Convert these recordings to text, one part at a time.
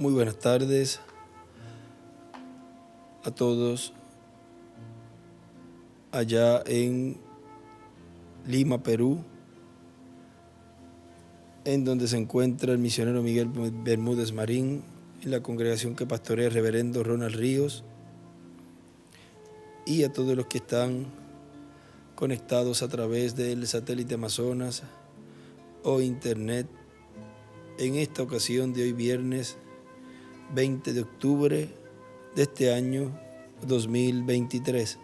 Muy buenas tardes a todos allá en Lima, Perú, en donde se encuentra el misionero Miguel Bermúdez Marín, en la congregación que pastorea el reverendo Ronald Ríos, y a todos los que están conectados a través del satélite Amazonas o internet en esta ocasión de hoy viernes 20 de octubre de este año 2023.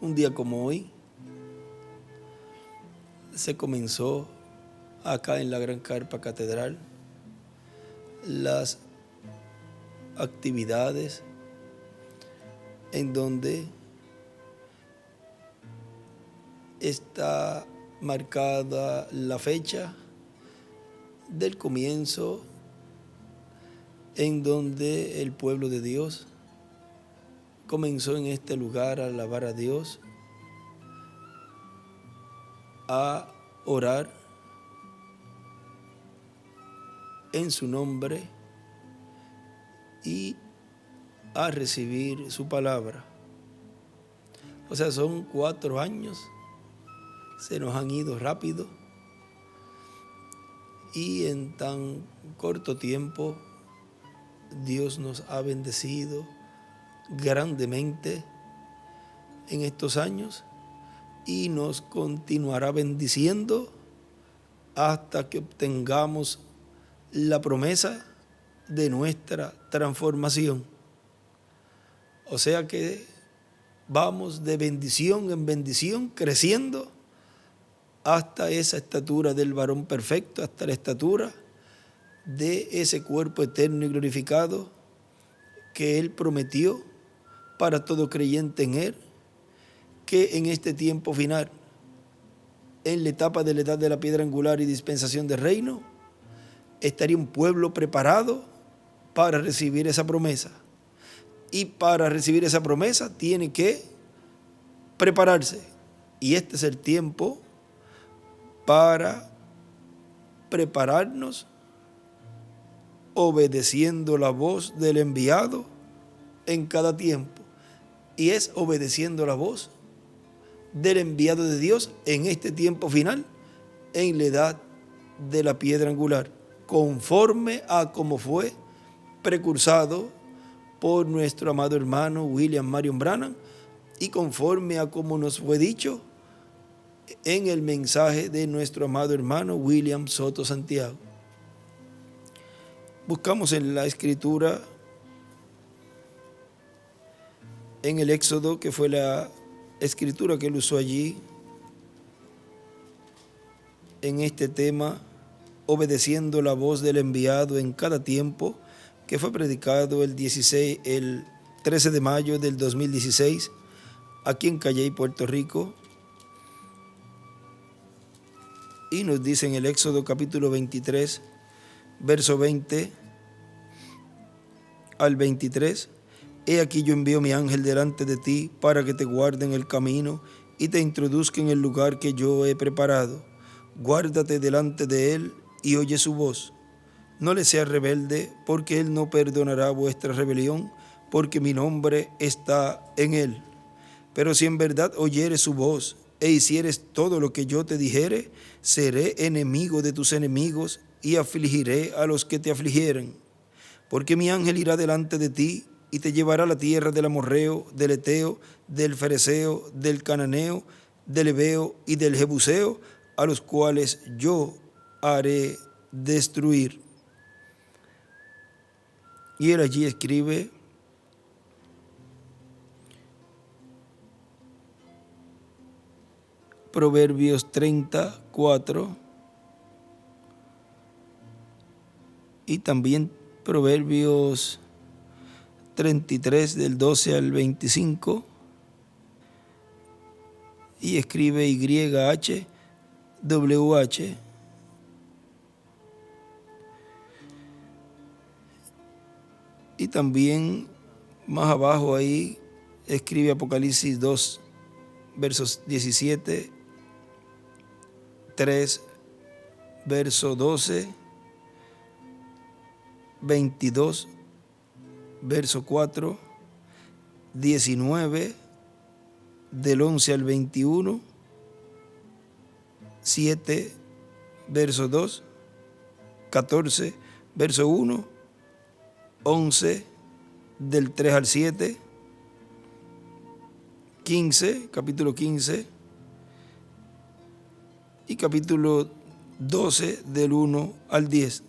Un día como hoy se comenzó acá en la Gran Carpa Catedral las actividades en donde está marcada la fecha del comienzo en donde el pueblo de Dios comenzó en este lugar a alabar a Dios, a orar en su nombre y a recibir su palabra. O sea, son 4 años, se nos han ido rápido y en tan corto tiempo Dios nos ha bendecido grandemente en estos años y nos continuará bendiciendo hasta que obtengamos la promesa de nuestra transformación. O sea que vamos de bendición en bendición, creciendo hasta esa estatura del varón perfecto, hasta la estatura de ese cuerpo eterno y glorificado que Él prometió para todo creyente en Él, que en este tiempo final, en la etapa de la edad de la piedra angular y dispensación del reino, estaría un pueblo preparado para recibir esa promesa. Y para recibir esa promesa tiene que prepararse. Y este es el tiempo para prepararnos obedeciendo la voz del enviado en cada tiempo. Y es obedeciendo la voz del enviado de Dios en este tiempo final, en la edad de la piedra angular, conforme a como fue precursado por nuestro amado hermano William Marion Branham y conforme a como nos fue dicho en el mensaje de nuestro amado hermano William Soto Santiago. Buscamos en la Escritura, en el Éxodo, que fue la escritura que él usó allí, en este tema, obedeciendo la voz del enviado en cada tiempo, que fue predicado el 13 de mayo del 2016, aquí en Calley, Puerto Rico. Y nos dice en el Éxodo capítulo 23, verso 20 al 23, «He aquí yo envío mi ángel delante de ti para que te guarde en el camino y te introduzca en el lugar que yo he preparado. Guárdate delante de él y oye su voz. No le seas rebelde, porque él no perdonará vuestra rebelión, porque mi nombre está en él. Pero si en verdad oyeres su voz e hicieres todo lo que yo te dijere, seré enemigo de tus enemigos y afligiré a los que te afligieren. Porque mi ángel irá delante de ti y te llevará a la tierra del amorreo, del eteo, del fereceo, del cananeo, del heveo y del jebuseo, a los cuales yo haré destruir». Y él allí escribe: Proverbios 34 y también Proverbios 33 del 12 al 25, y escribe YHWH. Y también más abajo ahí escribe Apocalipsis 2, versos 17, 3, verso 12 22, verso 4, 19, del 11 al 21, 7, verso 2, 14, verso 1, 11, del 3 al 7, 15, capítulo 15, y capítulo 12, del 1 al 10.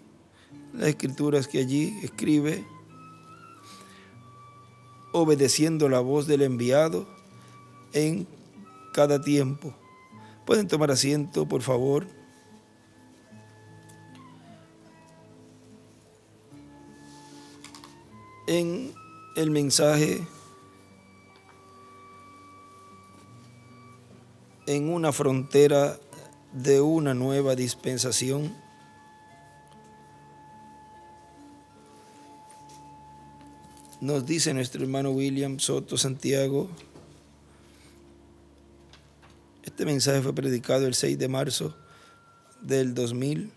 Las escrituras que allí escribe: obedeciendo la voz del enviado en cada tiempo. Pueden tomar asiento, por favor. En el mensaje en una frontera de una nueva dispensación, nos dice nuestro hermano William Soto Santiago. Este mensaje fue predicado el 6 de marzo del 2000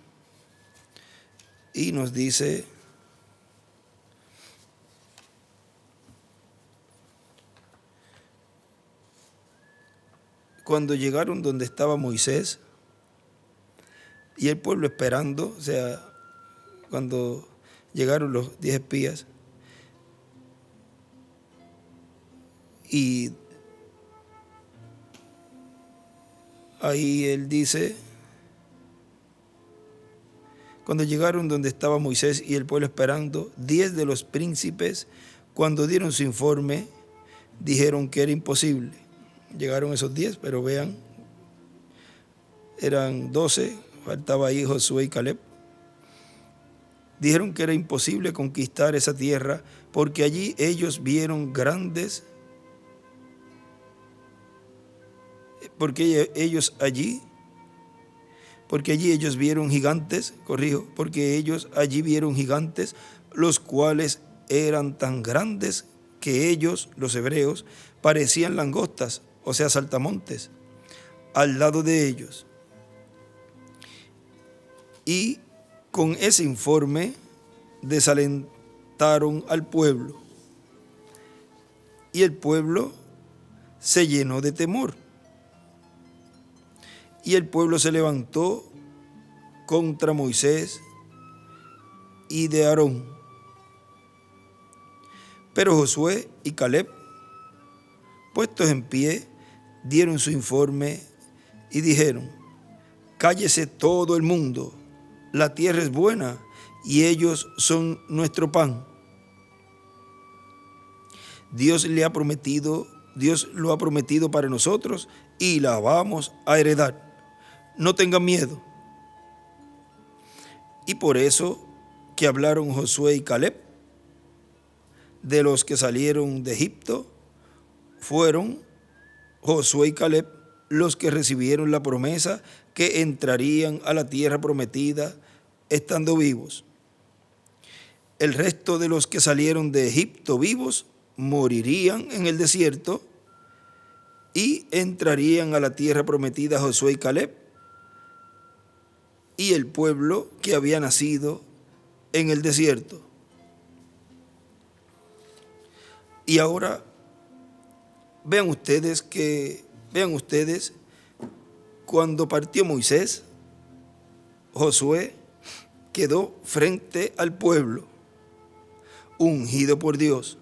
y nos dice: cuando llegaron donde estaba Moisés y el pueblo esperando, o sea, cuando llegaron los 10 espías, y ahí él dice: cuando llegaron donde estaba Moisés y el pueblo esperando, 10 de los príncipes, cuando dieron su informe, dijeron que era imposible. Llegaron esos 10, pero vean, eran 12, faltaba ahí Josué y Caleb. Dijeron que era imposible conquistar esa tierra porque allí ellos vieron grandes, porque allí ellos vieron gigantes, porque ellos allí vieron gigantes, los cuales eran tan grandes que ellos, los hebreos, parecían langostas, o sea, saltamontes, al lado de ellos. Y con ese informe desalentaron al pueblo, y el pueblo se llenó de temor. Y el pueblo se levantó contra Moisés y de Aarón. Pero Josué y Caleb, puestos en pie, dieron su informe y dijeron: cállese todo el mundo, la tierra es buena y ellos son nuestro pan. Dios lo ha prometido para nosotros y la vamos a heredar. No tengan miedo. Y por eso que hablaron Josué y Caleb, de los que salieron de Egipto, fueron Josué y Caleb los que recibieron la promesa que entrarían a la tierra prometida estando vivos. El resto de los que salieron de Egipto vivos morirían en el desierto y entrarían a la tierra prometida Josué y Caleb y el pueblo que había nacido en el desierto. Y ahora vean ustedes cuando partió Moisés, Josué quedó frente al pueblo, ungido por Dios.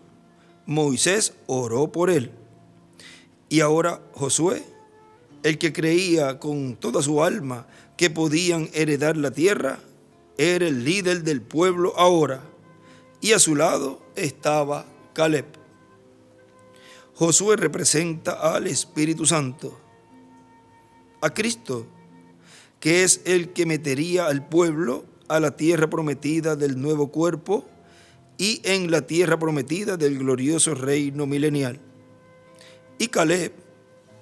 Moisés oró por él. Y ahora Josué, el que creía con toda su alma que podían heredar la tierra, era el líder del pueblo ahora, y a su lado estaba Caleb. Josué representa al Espíritu Santo, a Cristo, que es el que metería al pueblo a la tierra prometida del nuevo cuerpo y en la tierra prometida del glorioso reino milenial. Y Caleb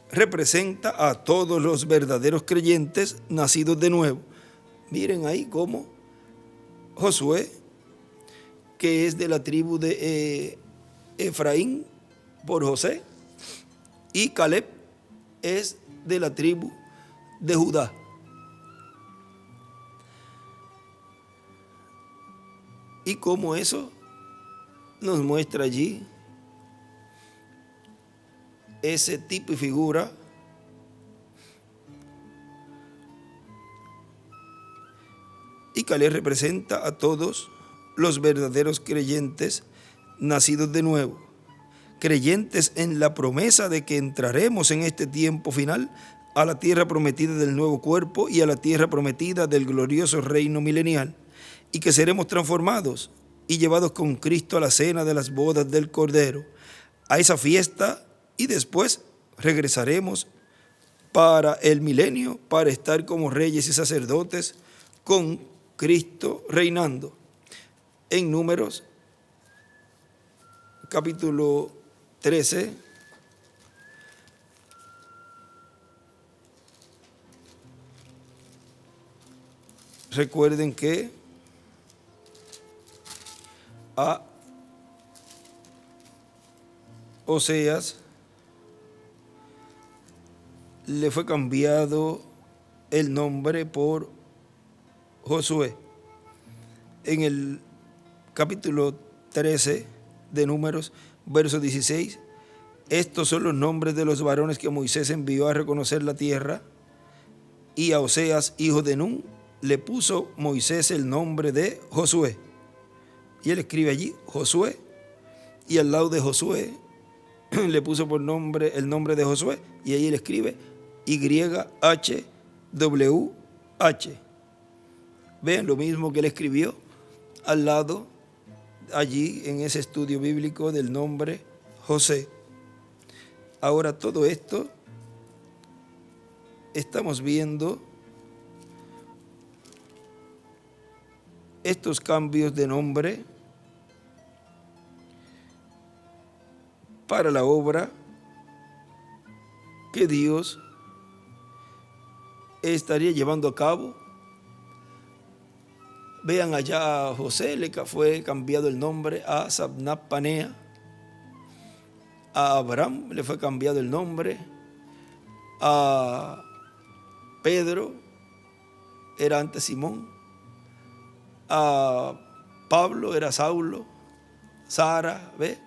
representa a todos los verdaderos creyentes nacidos de nuevo. Miren ahí cómo Josué, que es de la tribu de Efraín por José, y Caleb es de la tribu de Judá. Y cómo eso nos muestra allí ese tipo y figura y Caleb representa a todos los verdaderos creyentes nacidos de nuevo, creyentes en la promesa de que entraremos en este tiempo final a la tierra prometida del nuevo cuerpo y a la tierra prometida del glorioso reino milenial, y que seremos transformados y llevados con Cristo a la cena de las bodas del Cordero, a esa fiesta, y después regresaremos para el milenio, para estar como reyes y sacerdotes con Cristo reinando. En Números, capítulo 13, recuerden que a Oseas le fue cambiado el nombre por Josué. En el capítulo 13 de Números, verso 16, estos son los nombres de los varones que Moisés envió a reconocer la tierra, y a Oseas, hijo de Nun, le puso Moisés el nombre de Josué. Y él escribe allí Josué, y al lado de Josué le puso por nombre el nombre de Josué, y allí él escribe YHWH. Vean lo mismo que él escribió al lado, allí en ese estudio bíblico del nombre José. Ahora todo esto estamos viendo estos cambios de nombre para la obra que Dios estaría llevando a cabo. Vean allá a José, le fue cambiado el nombre a Sabnat Panea. A Abraham le fue cambiado el nombre. A Pedro era antes Simón. A Pablo era Saulo. Sara, ¿ve?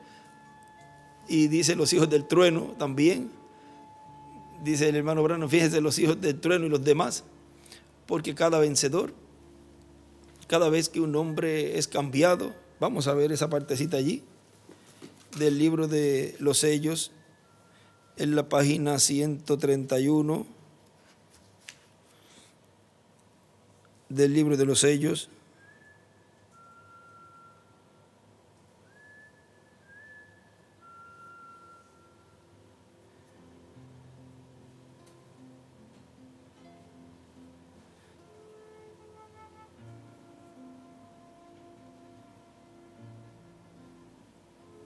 Y dice los hijos del trueno también. Dice el hermano Brano, fíjense los hijos del trueno y los demás. Porque cada vencedor, cada vez que un nombre es cambiado, vamos a ver esa partecita allí, del libro de los sellos, en la página 131 del libro de los sellos.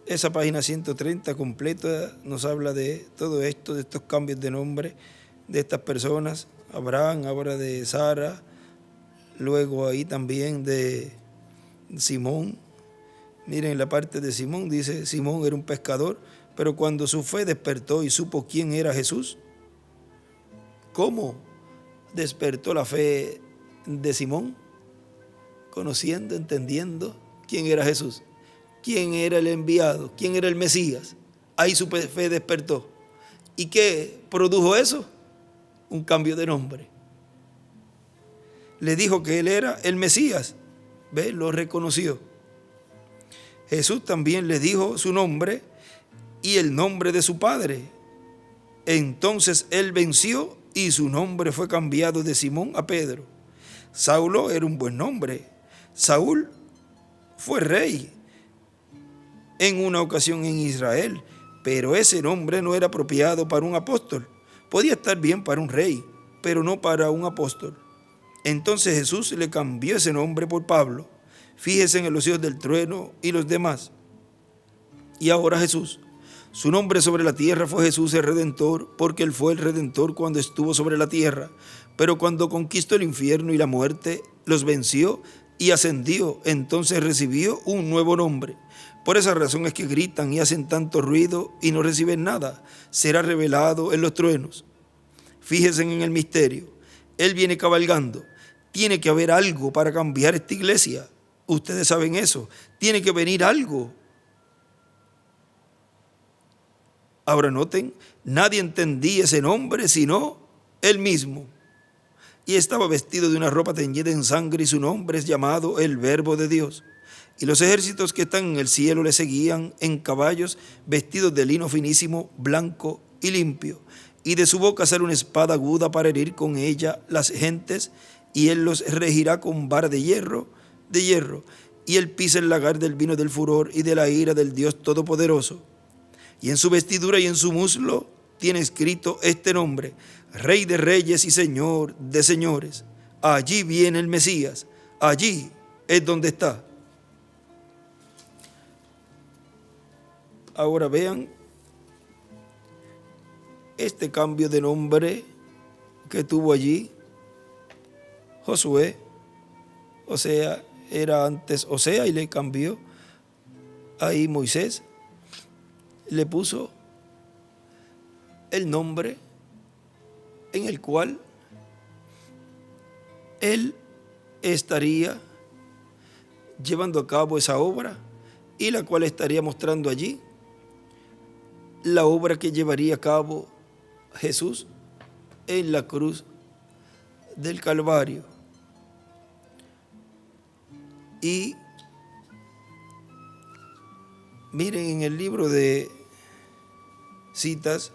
Esa página 130 completa nos habla de todo esto, de estos cambios de nombre de estas personas. Abraham, ahora de Sara, luego ahí también de Simón. Miren la parte de Simón, dice, Simón era un pescador, pero cuando su fe despertó y supo quién era Jesús. ¿Cómo despertó la fe de Simón? Conociendo, entendiendo quién era Jesús. ¿Quién era el enviado? ¿Quién era el Mesías? Ahí su fe despertó. ¿Y qué produjo eso? Un cambio de nombre. Le dijo que él era el Mesías. ¿Ve? Lo reconoció. Jesús también le dijo su nombre y el nombre de su padre. Entonces él venció y su nombre fue cambiado de Simón a Pedro. Saulo era un buen nombre. Saúl fue rey en una ocasión en Israel, pero ese nombre no era apropiado para un apóstol. Podía estar bien para un rey, pero no para un apóstol. Entonces Jesús le cambió ese nombre por Pablo. Fíjense en los hijos del trueno y los demás. Y ahora Jesús, su nombre sobre la tierra fue Jesús el Redentor, porque él fue el Redentor cuando estuvo sobre la tierra, pero cuando conquistó el infierno y la muerte, los venció y ascendió, entonces recibió un nuevo nombre. Por esa razón es que gritan y hacen tanto ruido y no reciben nada. Será revelado en los truenos. Fíjense en el misterio. Él viene cabalgando. Tiene que haber algo para cambiar esta iglesia. Ustedes saben eso. Tiene que venir algo. Ahora noten, nadie entendía ese nombre sino él mismo. Y estaba vestido de una ropa teñida en sangre y su nombre es llamado el Verbo de Dios. Y los ejércitos que están en el cielo le seguían en caballos vestidos de lino finísimo, blanco y limpio. Y de su boca sale una espada aguda para herir con ella las gentes, y él los regirá con vara de hierro. Y él pisa el lagar del vino del furor y de la ira del Dios Todopoderoso. Y en su vestidura y en su muslo tiene escrito este nombre: Rey de Reyes y Señor de Señores. Allí viene el Mesías, allí es donde está. Ahora vean este cambio de nombre que tuvo allí Josué. O sea, era antes Osea y le cambió. Ahí Moisés le puso el nombre en el cual él estaría llevando a cabo esa obra y la cual estaría mostrando allí la obra que llevaría a cabo Jesús en la cruz del Calvario. Y miren en el libro de citas,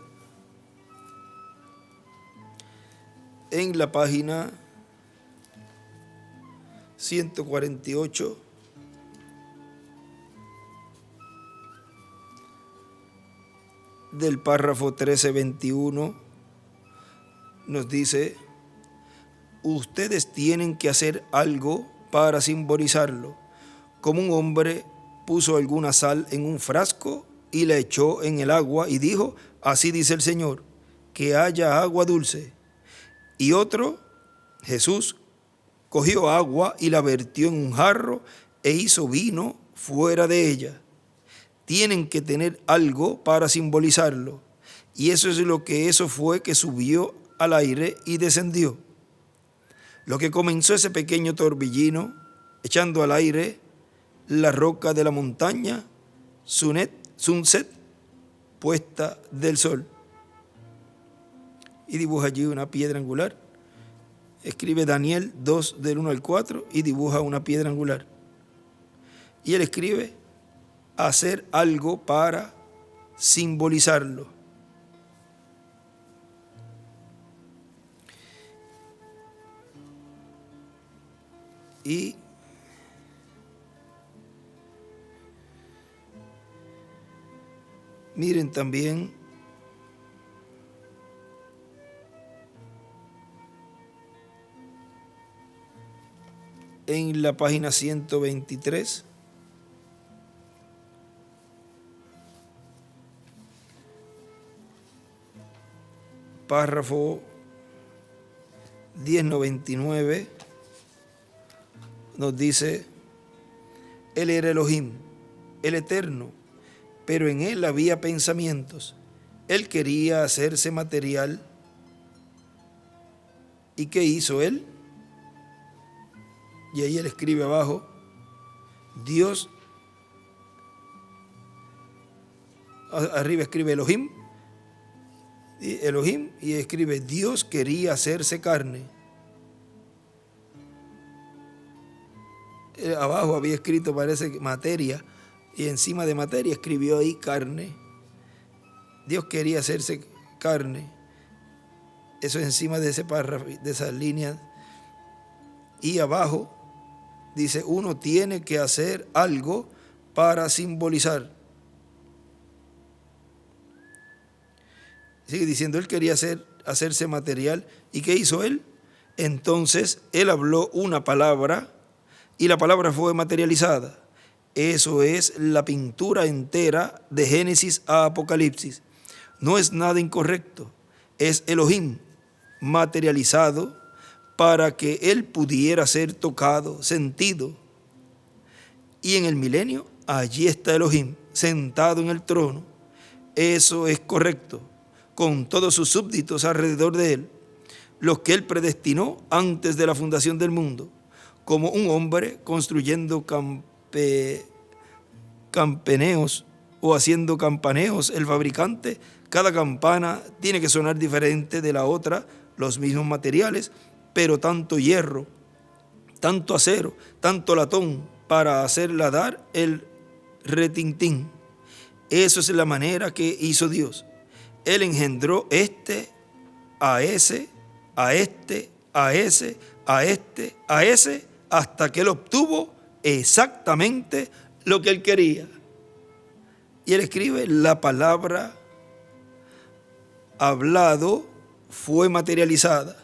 en la página 148, del párrafo 13:21, nos dice: ustedes tienen que hacer algo para simbolizarlo, como un hombre puso alguna sal en un frasco y la echó en el agua y dijo: así dice el Señor, que haya agua dulce. Y otro, Jesús, cogió agua y la vertió en un jarro e hizo vino fuera de ella. Tienen que tener algo para simbolizarlo. Y eso es lo que eso fue que subió al aire y descendió. Lo que comenzó ese pequeño torbellino, echando al aire la roca de la montaña, sunset, puesta del sol. Y dibuja allí una piedra angular. Escribe Daniel 2 del 1 al 4 y dibuja una piedra angular. Y él escribe: hacer algo para simbolizarlo. Y miren también en la página 123, párrafo 1099, nos dice: él era Elohim, el Eterno, pero en él había pensamientos. Él quería hacerse material. ¿Y qué hizo él? Y ahí él escribe abajo: Dios, arriba escribe Elohim, y escribe: Dios quería hacerse carne. Abajo había escrito, parece, materia, y encima de materia escribió ahí carne. Dios quería hacerse carne. Eso es encima de ese párrafo, de esas líneas. Y abajo dice: uno tiene que hacer algo para simbolizar. Sigue diciendo: él quería hacerse material. ¿Y qué hizo él? Entonces él habló una palabra y la palabra fue materializada. Eso es la pintura entera de Génesis a Apocalipsis. No es nada incorrecto. Es Elohim materializado para que él pudiera ser tocado, sentido. Y en el milenio, allí está Elohim, sentado en el trono. Eso es correcto, con todos sus súbditos alrededor de él, los que él predestinó antes de la fundación del mundo, como un hombre construyendo campaneos o haciendo campaneos, el fabricante. Cada campana tiene que sonar diferente de la otra, los mismos materiales, pero tanto hierro, tanto acero, tanto latón para hacerla dar el retintín. Eso es la manera que hizo Dios. Él engendró a ese, a este, a ese, a este, a ese, hasta que él obtuvo exactamente lo que él quería. Y él escribe: la palabra hablado fue materializada.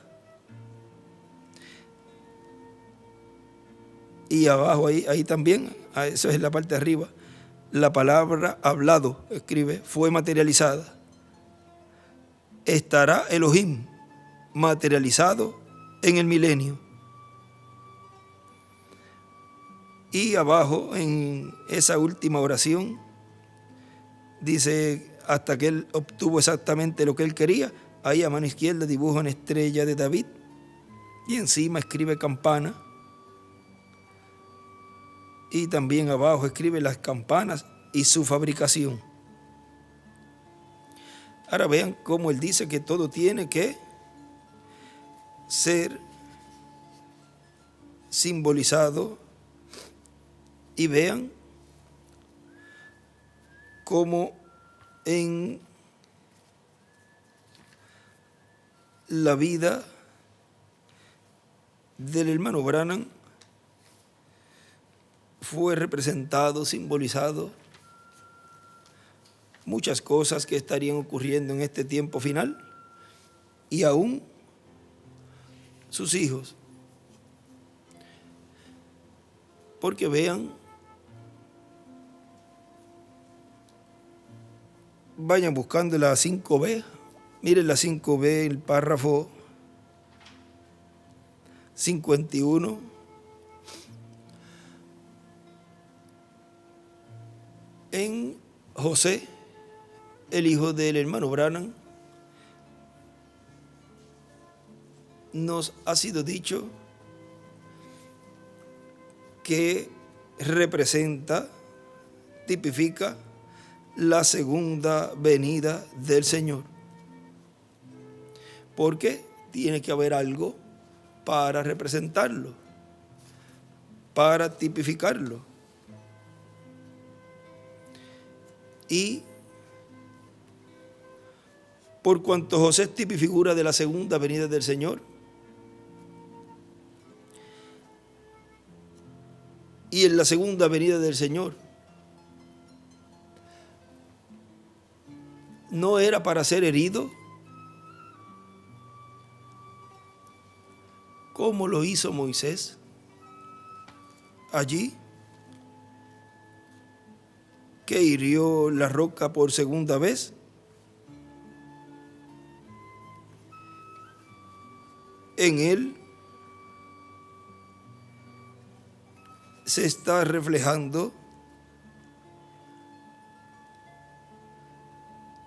Y abajo ahí también, eso es la parte de arriba, la palabra hablado, escribe, fue materializada. Estará Elohim materializado en el milenio. Y abajo, en esa última oración, dice: hasta que él obtuvo exactamente lo que él quería. Ahí a mano izquierda dibuja una estrella de David y encima escribe campana. Y también abajo escribe las campanas y su fabricación. Ahora vean cómo él dice que todo tiene que ser simbolizado, y vean cómo en la vida del hermano Branham fue representado, simbolizado muchas cosas que estarían ocurriendo en este tiempo final, y aún sus hijos. Porque vean, vayan buscando la 5B, miren la 5B, el párrafo 51. En José, el hijo del hermano Branham, nos ha sido dicho que representa, tipifica la segunda venida del Señor. Porque tiene que haber algo para representarlo, para tipificarlo. Y por cuanto José es tipo y figura de la segunda venida del Señor, y en la segunda venida del Señor no era para ser herido, como lo hizo Moisés allí, que hirió la roca por segunda vez. En él se está reflejando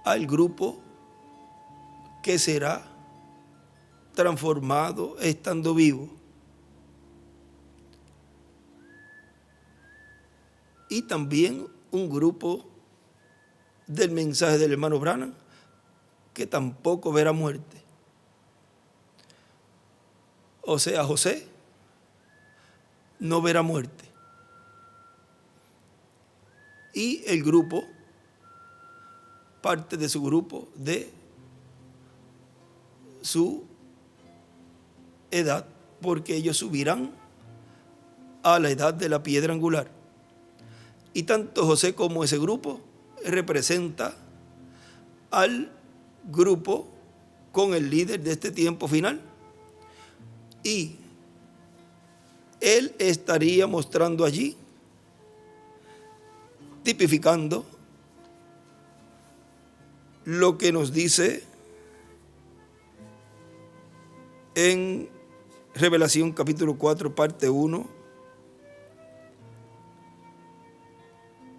al grupo que será transformado estando vivo. Y también un grupo del mensaje del hermano Branham que tampoco verá muerte. O sea, José no verá muerte. Y el grupo, parte de su grupo, de su edad, porque ellos subirán a la edad de la piedra angular. Y tanto José como ese grupo representa al grupo con el líder de este tiempo final. Y él estaría mostrando allí, tipificando lo que nos dice en Revelación capítulo 4, parte 1,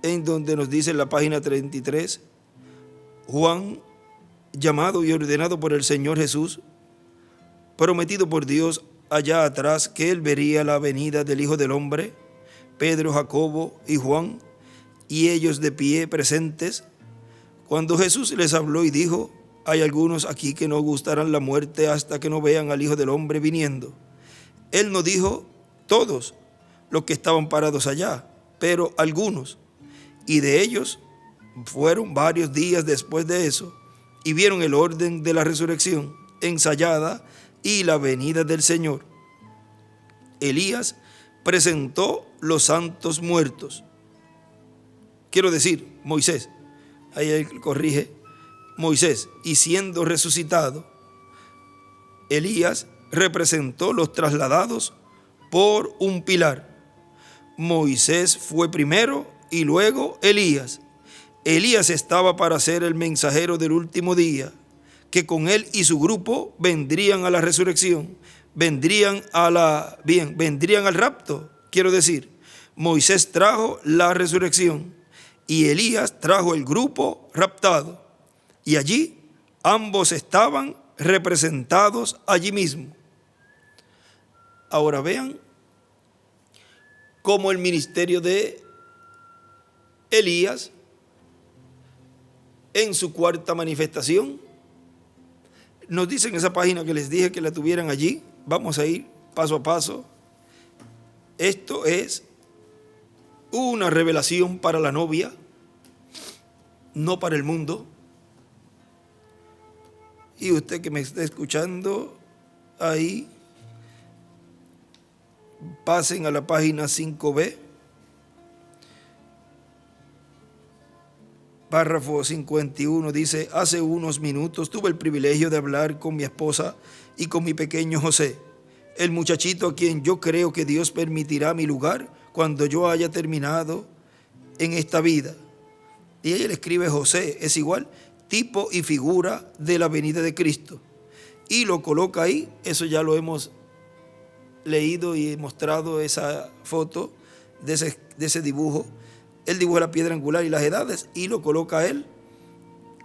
en donde nos dice en la página 33, Juan, llamado y ordenado por el Señor Jesús, prometido por Dios allá atrás que él vería la venida del Hijo del Hombre, Pedro, Jacobo y Juan, y ellos de pie presentes, cuando Jesús les habló y dijo: hay algunos aquí que no gustarán la muerte hasta que no vean al Hijo del Hombre viniendo. Él no dijo todos los que estaban parados allá, pero algunos, y de ellos fueron varios días después de eso, y vieron el orden de la resurrección ensayada y la venida del Señor. Elías presentó los santos muertos. Quiero decir, Moisés, ahí él corrige, Moisés, y siendo resucitado, Elías representó los trasladados por un pilar. Moisés fue primero y luego Elías. Elías estaba para ser el mensajero del último día, que con él y su grupo vendrían a la resurrección, vendrían al rapto. Quiero decir, Moisés trajo la resurrección y Elías trajo el grupo raptado. Y allí ambos estaban representados allí mismo. Ahora vean cómo el ministerio de Elías, en su cuarta manifestación, nos dice en esa página que les dije que la tuvieran allí. Vamos a ir paso a paso. Esto es una revelación para la novia, no para el mundo. Y usted que me está escuchando ahí, pasen a la página 5b, párrafo 51, dice: hace unos minutos tuve el privilegio de hablar con mi esposa y con mi pequeño José, el muchachito a quien yo creo que Dios permitirá mi lugar cuando yo haya terminado en esta vida. Y ella le escribe José, es igual, tipo y figura de la venida de Cristo. Y lo coloca ahí, eso ya lo hemos leído y mostrado, esa foto de ese dibujo. Él dibuja la piedra angular y las edades y lo coloca a él.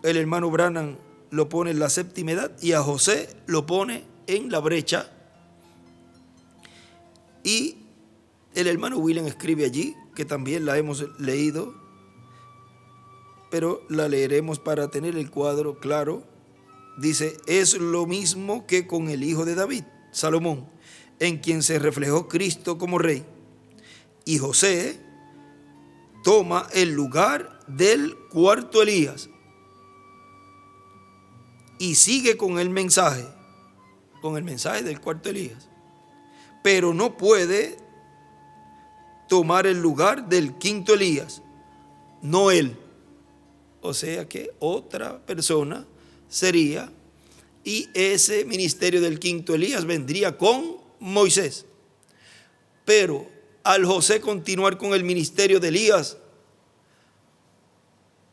El hermano Branham lo pone en la séptima edad y a José lo pone en la brecha. Y el hermano William escribe allí, que también la hemos leído, pero la leeremos para tener el cuadro claro. Dice: es lo mismo que con el hijo de David, Salomón, en quien se reflejó Cristo como rey. Y José toma el lugar del cuarto Elías y sigue con el mensaje del cuarto Elías, pero no puede tomar el lugar del quinto Elías, no él. O sea que otra persona sería, y ese ministerio del quinto Elías vendría con Moisés. Pero al José continuar con el ministerio de Elías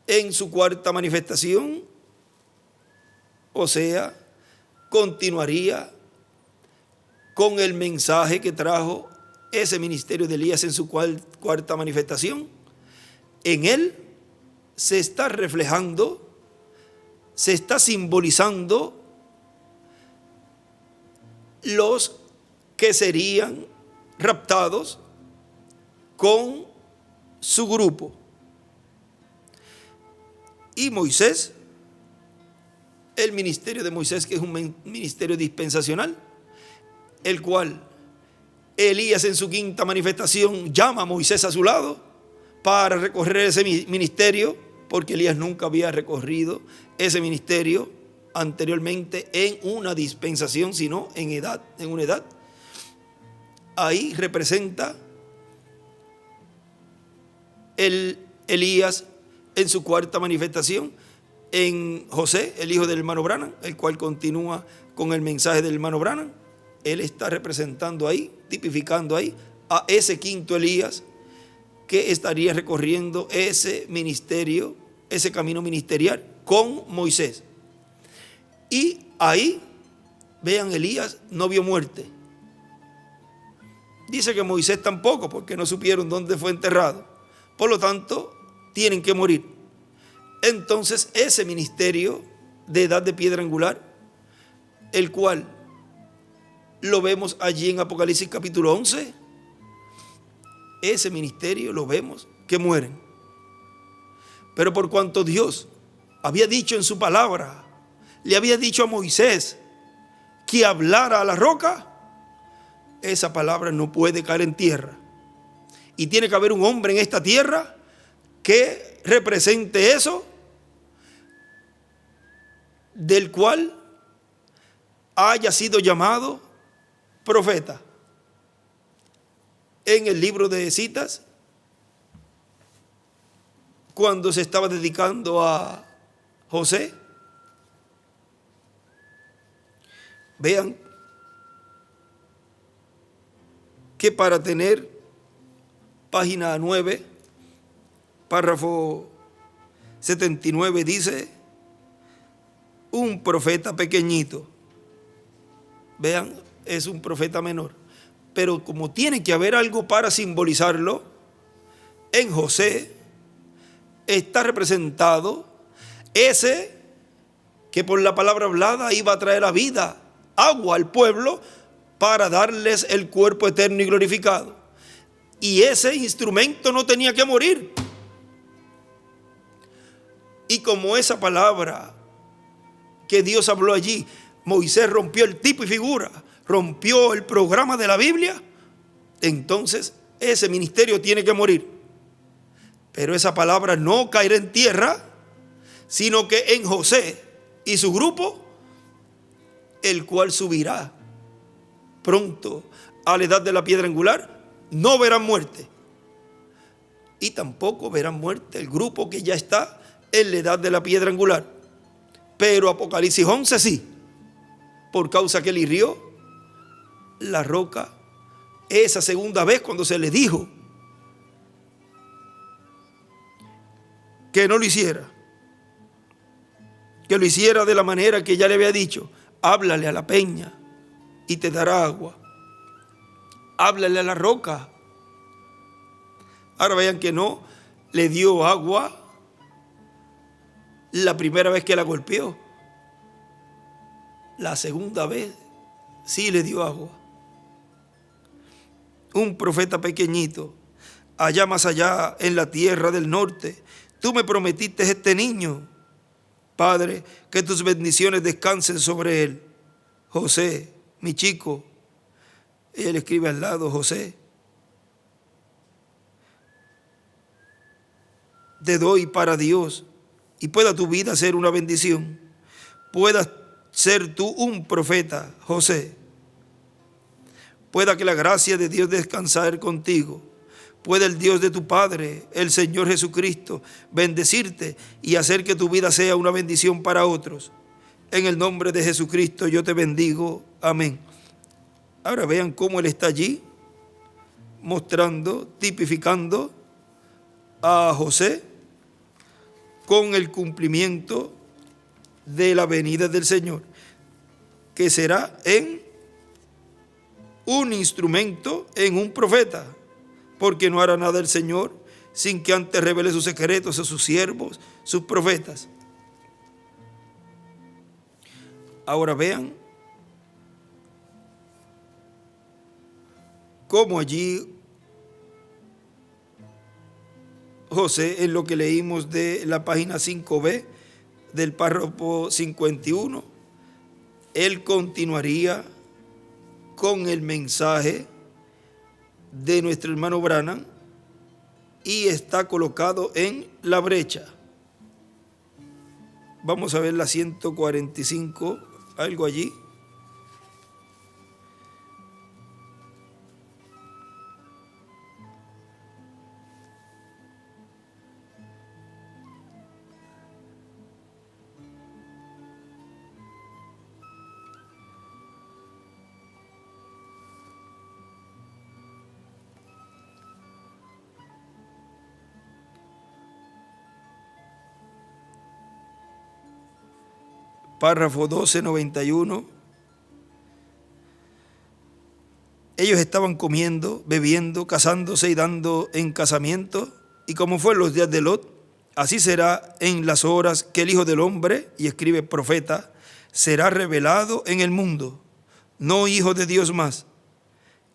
en su cuarta manifestación, o sea, continuaría con el mensaje que trajo ese ministerio de Elías en su cuarta manifestación. En él se está reflejando, se está simbolizando los que serían raptados con su grupo. Y Moisés, el ministerio de Moisés, que es un ministerio dispensacional, el cual Elías en su quinta manifestación llama a Moisés a su lado para recorrer ese ministerio, porque Elías nunca había recorrido ese ministerio anteriormente en una dispensación, sino en una edad. Ahí representa el Elías en su cuarta manifestación, en José, el hijo del hermano Branham, el cual continúa con el mensaje del hermano Branham. Él está representando ahí, tipificando ahí a ese quinto Elías que estaría recorriendo ese ministerio, ese camino ministerial con Moisés. Y ahí, vean, Elías no vio muerte. Dice que Moisés tampoco, porque no supieron dónde fue enterrado. Por lo tanto, tienen que morir. Entonces, ese ministerio de edad de piedra angular, el cual lo vemos allí en Apocalipsis capítulo 11. Ese ministerio lo vemos que mueren. Pero por cuanto Dios había dicho en su palabra, le había dicho a Moisés que hablara a la roca, esa palabra no puede caer en tierra. Y tiene que haber un hombre en esta tierra que represente eso, del cual haya sido llamado profeta. En el libro de Citas, cuando se estaba dedicando a José, vean que para tener página 9, párrafo 79, dice: un profeta pequeñito. Vean, es un profeta menor. Pero como tiene que haber algo para simbolizarlo, en José está representado ese que por la palabra hablada iba a traer a vida, agua al pueblo para darles el cuerpo eterno y glorificado. Y ese instrumento no tenía que morir. Y como esa palabra que Dios habló allí, Moisés rompió el tipo y figura, rompió el programa de la Biblia, entonces ese ministerio tiene que morir. Pero esa palabra no caerá en tierra, sino que en José y su grupo, el cual subirá pronto a la edad de la piedra angular, no verán muerte. Y tampoco verán muerte el grupo que ya está en la edad de la piedra angular. Pero Apocalipsis 11 sí, por causa que él hirió la roca esa segunda vez cuando se le dijo que no lo hiciera, que lo hiciera de la manera que ya le había dicho: háblale a la peña y te dará agua, háblale a la roca. Ahora vean que no le dio agua la primera vez que la golpeó, la segunda vez sí le dio agua. Un profeta pequeñito, allá más allá en la tierra del norte, tú me prometiste este niño. Padre, que tus bendiciones descansen sobre él. José, mi chico. Él escribe al lado: José, te doy para Dios y pueda tu vida ser una bendición. Puedas ser tú un profeta, José. Pueda que la gracia de Dios descansar contigo. Pueda el Dios de tu Padre, el Señor Jesucristo, bendecirte y hacer que tu vida sea una bendición para otros. En el nombre de Jesucristo yo te bendigo. Amén. Ahora vean cómo él está allí, mostrando, tipificando a José con el cumplimiento de la venida del Señor, que será en un instrumento, en un profeta, porque no hará nada el Señor sin que antes revele sus secretos a sus siervos, sus profetas. Ahora vean cómo allí José, en lo que leímos de la página 5b del párrafo 51, él continuaría con el mensaje de nuestro hermano Branham y está colocado en la brecha. Vamos a ver la 145, algo allí. Párrafo 1291. Ellos estaban comiendo, bebiendo, casándose y dando en casamiento, y como fue en los días de Lot, así será en las horas que el Hijo del Hombre, y escribe profeta, será revelado en el mundo. no hijo de Dios más,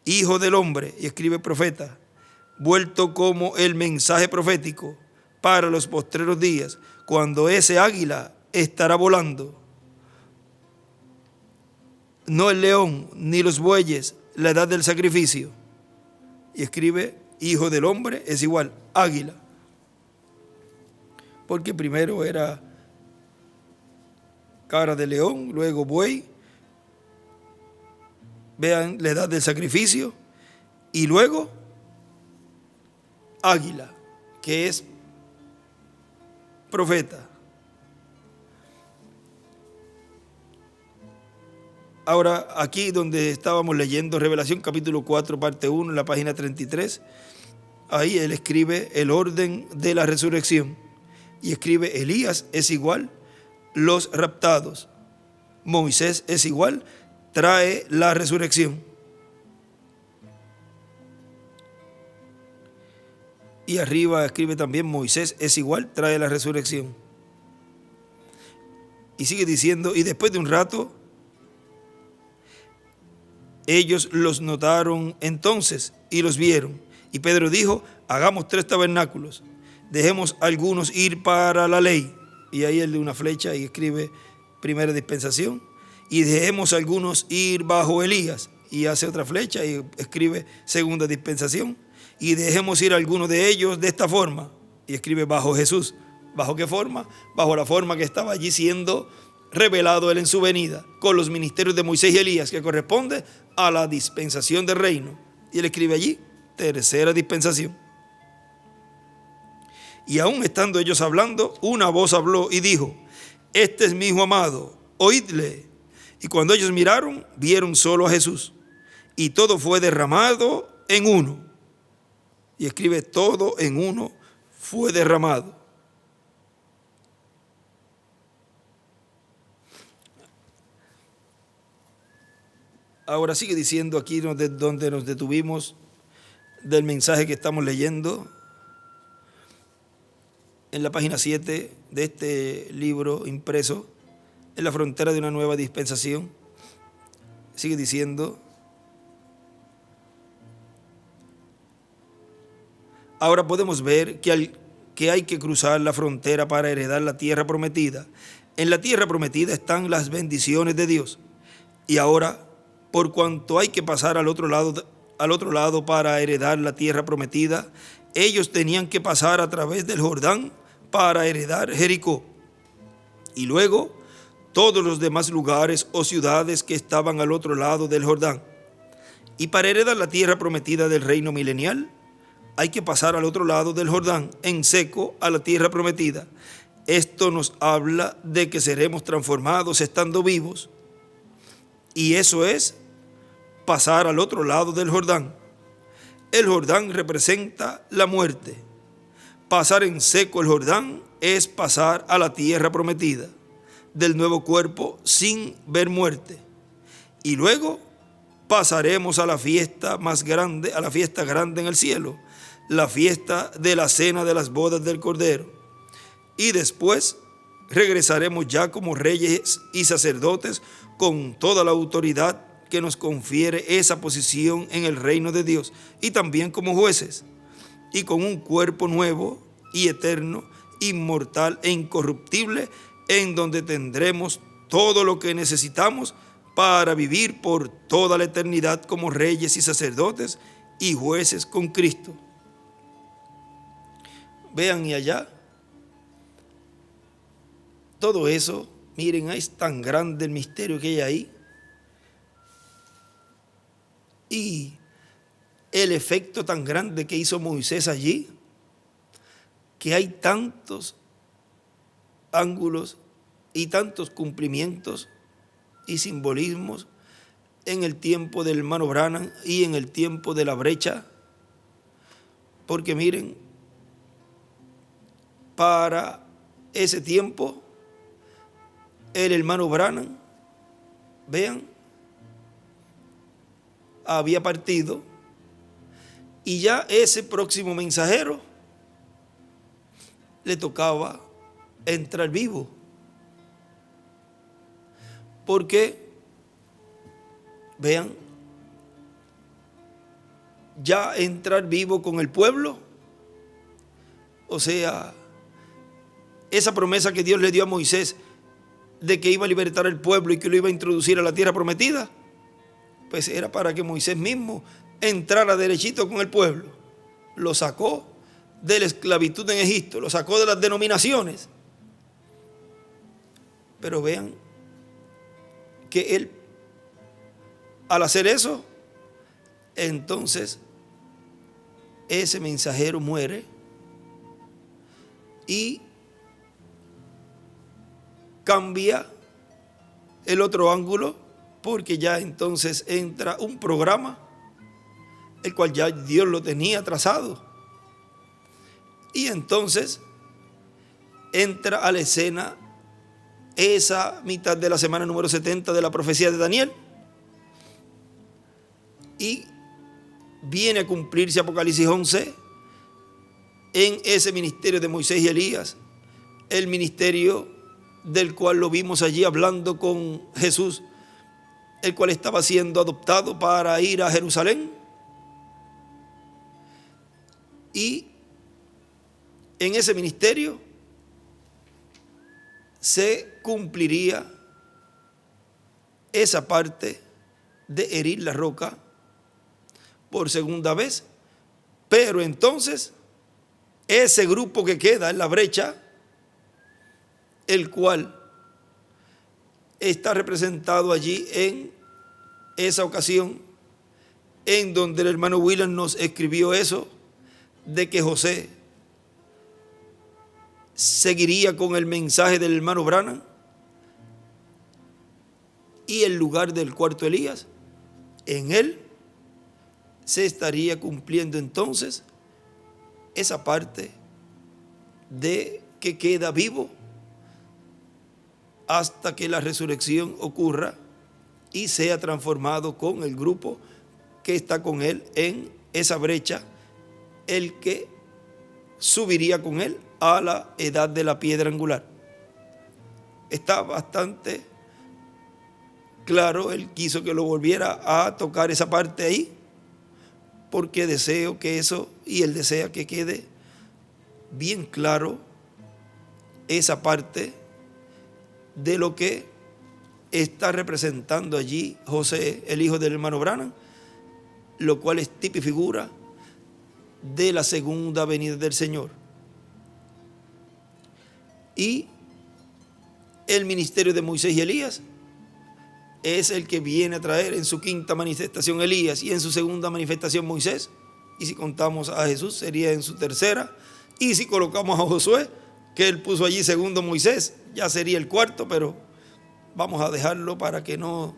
hijo del hombre, y escribe profeta, vuelto como el mensaje profético para los postreros días, cuando ese águila estará volando. No el león ni los bueyes, la edad del sacrificio. Y escribe, hijo del hombre es igual, águila. Porque primero era cara de león, luego buey. Vean la edad del sacrificio. Y luego águila, que es profeta. Ahora, aquí donde estábamos leyendo Revelación capítulo 4, parte 1, en la página 33, ahí él escribe el orden de la resurrección. Y escribe, Elías es igual, los raptados. Moisés es igual, trae la resurrección. Y arriba escribe también, Moisés es igual, trae la resurrección. Y sigue diciendo, y después de un rato, ellos los notaron entonces y los vieron. Y Pedro dijo, hagamos 3 tabernáculos, dejemos algunos ir para la ley. Y ahí él de una flecha y escribe primera dispensación. Y dejemos algunos ir bajo Elías. Y hace otra flecha y escribe segunda dispensación. Y dejemos ir algunos de ellos de esta forma. Y escribe bajo Jesús. ¿Bajo qué forma? Bajo la forma que estaba allí siendo revelado él en su venida, con los ministerios de Moisés y Elías, que corresponde a la dispensación del reino. Y él escribe allí, tercera dispensación. Y aún estando ellos hablando, una voz habló y dijo, este es mi hijo amado, oídle. Y cuando ellos miraron, vieron solo a Jesús. Y todo fue derramado en uno. Y escribe, todo en uno fue derramado. Ahora sigue diciendo aquí donde nos detuvimos del mensaje que estamos leyendo, en la página 7 de este libro impreso, en la frontera de una nueva dispensación. Sigue diciendo, ahora podemos ver que hay que cruzar la frontera para heredar la tierra prometida. En la tierra prometida están las bendiciones de Dios. Y ahora, por cuanto hay que pasar al otro lado para heredar la tierra prometida, ellos tenían que pasar a través del Jordán para heredar Jericó. Y luego todos los demás lugares o ciudades que estaban al otro lado del Jordán. Y para heredar la tierra prometida del reino milenial, hay que pasar al otro lado del Jordán, en seco, a la tierra prometida. Esto nos habla de que seremos transformados estando vivos. Y eso es pasar al otro lado del Jordán. El Jordán representa la muerte. Pasar en seco el Jordán es pasar a la tierra prometida del nuevo cuerpo sin ver muerte. Y luego pasaremos a la fiesta más grande, a la fiesta grande en el cielo, la fiesta de la cena de las bodas del Cordero. Y después regresaremos ya como reyes y sacerdotes con toda la autoridad que nos confiere esa posición en el reino de Dios, y también como jueces, y con un cuerpo nuevo y eterno, inmortal e incorruptible, en donde tendremos todo lo que necesitamos para vivir por toda la eternidad como reyes y sacerdotes y jueces con Cristo. Vean y allá, todo eso, miren, es tan grande el misterio que hay ahí. Y el efecto tan grande que hizo Moisés allí, que hay tantos ángulos y tantos cumplimientos y simbolismos en el tiempo del hermano Branham y en el tiempo de la brecha. Porque miren, para ese tiempo, el hermano Branham, vean, había partido, y ya ese próximo mensajero le tocaba entrar vivo. Porque vean, ya entrar vivo con el pueblo. O sea, esa promesa que Dios le dio a Moisés de que iba a libertar al pueblo y que lo iba a introducir a la tierra prometida, pues era para que Moisés mismo entrara derechito con el pueblo. Lo sacó de la esclavitud en Egipto, lo sacó de las denominaciones. Pero vean que él, al hacer eso, entonces ese mensajero muere y cambia el otro ángulo, porque ya entonces entra un programa el cual ya Dios lo tenía trazado, y entonces entra a la escena esa mitad de la semana número 70 de la profecía de Daniel, y viene a cumplirse Apocalipsis 11 en ese ministerio de Moisés y Elías, el ministerio del cual lo vimos allí hablando con Jesús, el cual estaba siendo adoptado para ir a Jerusalén. Y en ese ministerio se cumpliría esa parte de herir la roca por segunda vez. Pero entonces ese grupo que queda en la brecha, el cual está representado allí en esa ocasión en donde el hermano William nos escribió eso, de que José seguiría con el mensaje del hermano Branham y el lugar del cuarto Elías, en él se estaría cumpliendo entonces esa parte de que queda vivo hasta que la resurrección ocurra y sea transformado con el grupo que está con él en esa brecha, el que subiría con él a la edad de la piedra angular. Está bastante claro, él quiso que lo volviera a tocar esa parte ahí, porque deseo que eso, y él desea que quede bien claro esa parte de lo que está representando allí José, el hijo del hermano Branham, lo cual es tipo y figura de la segunda venida del Señor. Y el ministerio de Moisés y Elías es el que viene a traer en su quinta manifestación Elías y en su segunda manifestación Moisés, y si contamos a Jesús sería en su tercera, y si colocamos a Josué, que él puso allí segundo Moisés, ya sería el cuarto, pero vamos a dejarlo para que no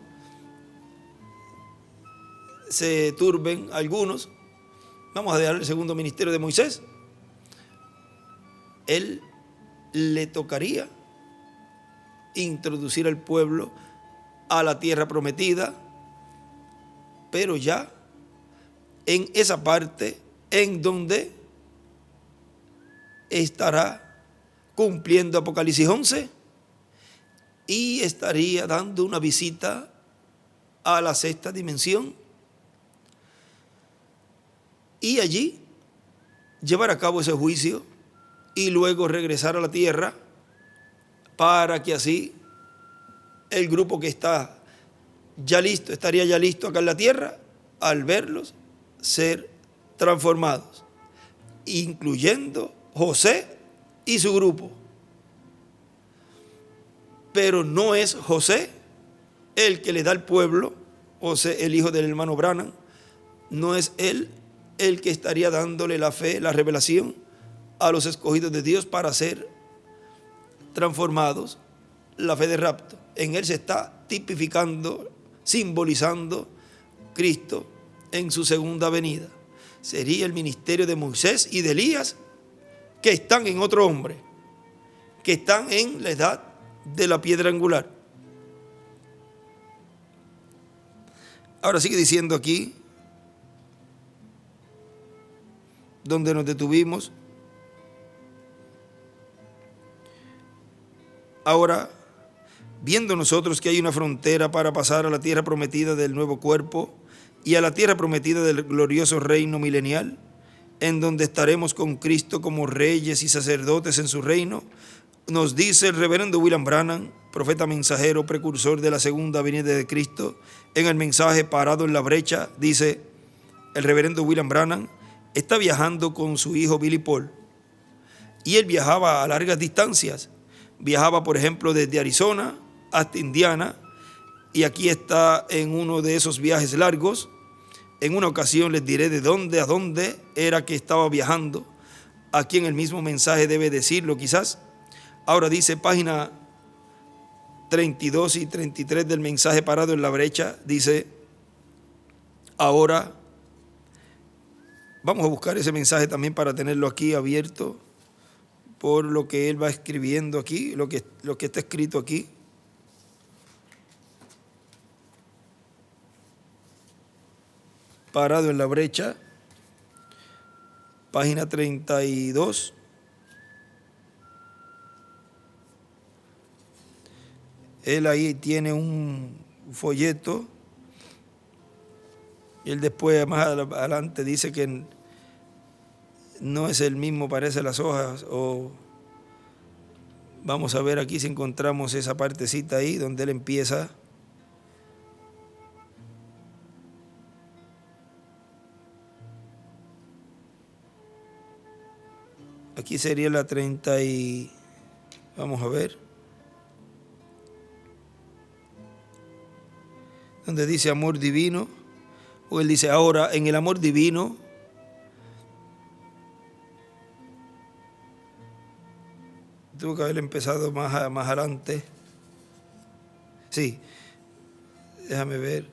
se turben algunos. Vamos a dejar el segundo ministerio de Moisés. Él le tocaría introducir al pueblo a la tierra prometida, pero ya en esa parte en donde estará cumpliendo Apocalipsis 11 y estaría dando una visita a la sexta dimensión, y allí llevar a cabo ese juicio y luego regresar a la tierra para que así el grupo que está ya listo, estaría ya listo acá en la tierra, al verlos ser transformados, incluyendo José y su grupo. Pero no es José el que le da al pueblo, José, el hijo del hermano Branham, no es él el que estaría dándole la fe, la revelación a los escogidos de Dios para ser transformados, la fe de rapto. En él se está tipificando, simbolizando Cristo en su segunda venida. Sería el ministerio de Moisés y de Elías, que están en otro hombre, que están en la edad de la piedra angular. Ahora sigue diciendo aquí, donde nos detuvimos. Ahora Viendo nosotros que hay una frontera para pasar a la tierra prometida del nuevo cuerpo y a la tierra prometida del glorioso reino milenial, en donde estaremos con Cristo como reyes y sacerdotes en su reino, nos dice el reverendo William Branham, profeta mensajero, precursor de la segunda venida de Cristo, en el mensaje Parado en la Brecha, dice el reverendo William Branham, está viajando con su hijo Billy Paul, y él viajaba a largas distancias. Viajaba, por ejemplo, desde Arizona hasta Indiana, y aquí está en uno de esos viajes largos. En una ocasión les diré de dónde a dónde era que estaba viajando. Aquí en el mismo mensaje debe decirlo quizás. Ahora dice página 32 y 33 del mensaje Parado en la Brecha, dice, ahora vamos a buscar ese mensaje también para tenerlo aquí abierto por lo que él va escribiendo aquí, lo que está escrito aquí. Parado en la Brecha, página 32. Él ahí tiene un folleto y él después más adelante dice que no es el mismo, parece las hojas, o vamos a ver aquí si encontramos esa partecita ahí donde él empieza. Aquí sería la 30 y vamos a ver. Donde dice amor divino, o él dice ahora en el amor divino tuvo que haber empezado más adelante. Sí, déjame ver.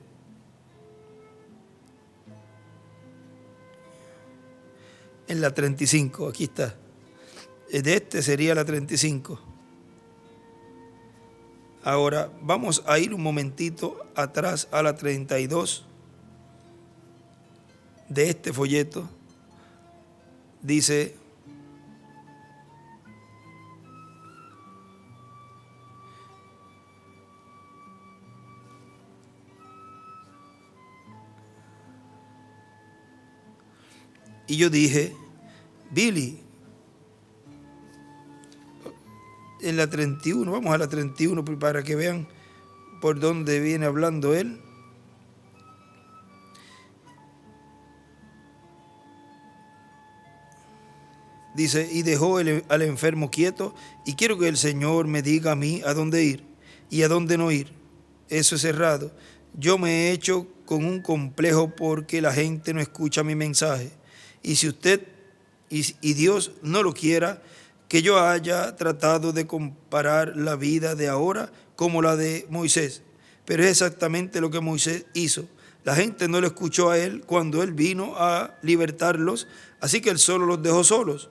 En la 35, aquí está. De este sería la 35. Ahora vamos a ir un momentito atrás a la 32 de este folleto. Dice, y yo dije, Billy, en la 31, vamos a la 31 para que vean por dónde viene hablando él. Dice, y dejó al enfermo quieto, y quiero que el Señor me diga a mí a dónde ir y a dónde no ir. Eso es errado. Yo me he hecho con un complejo porque la gente no escucha mi mensaje. Y si usted y Dios no lo quiera, que yo haya tratado de comparar la vida de ahora como la de Moisés. Pero es exactamente lo que Moisés hizo. La gente no lo escuchó a él cuando él vino a libertarlos, así que él solo los dejó solos.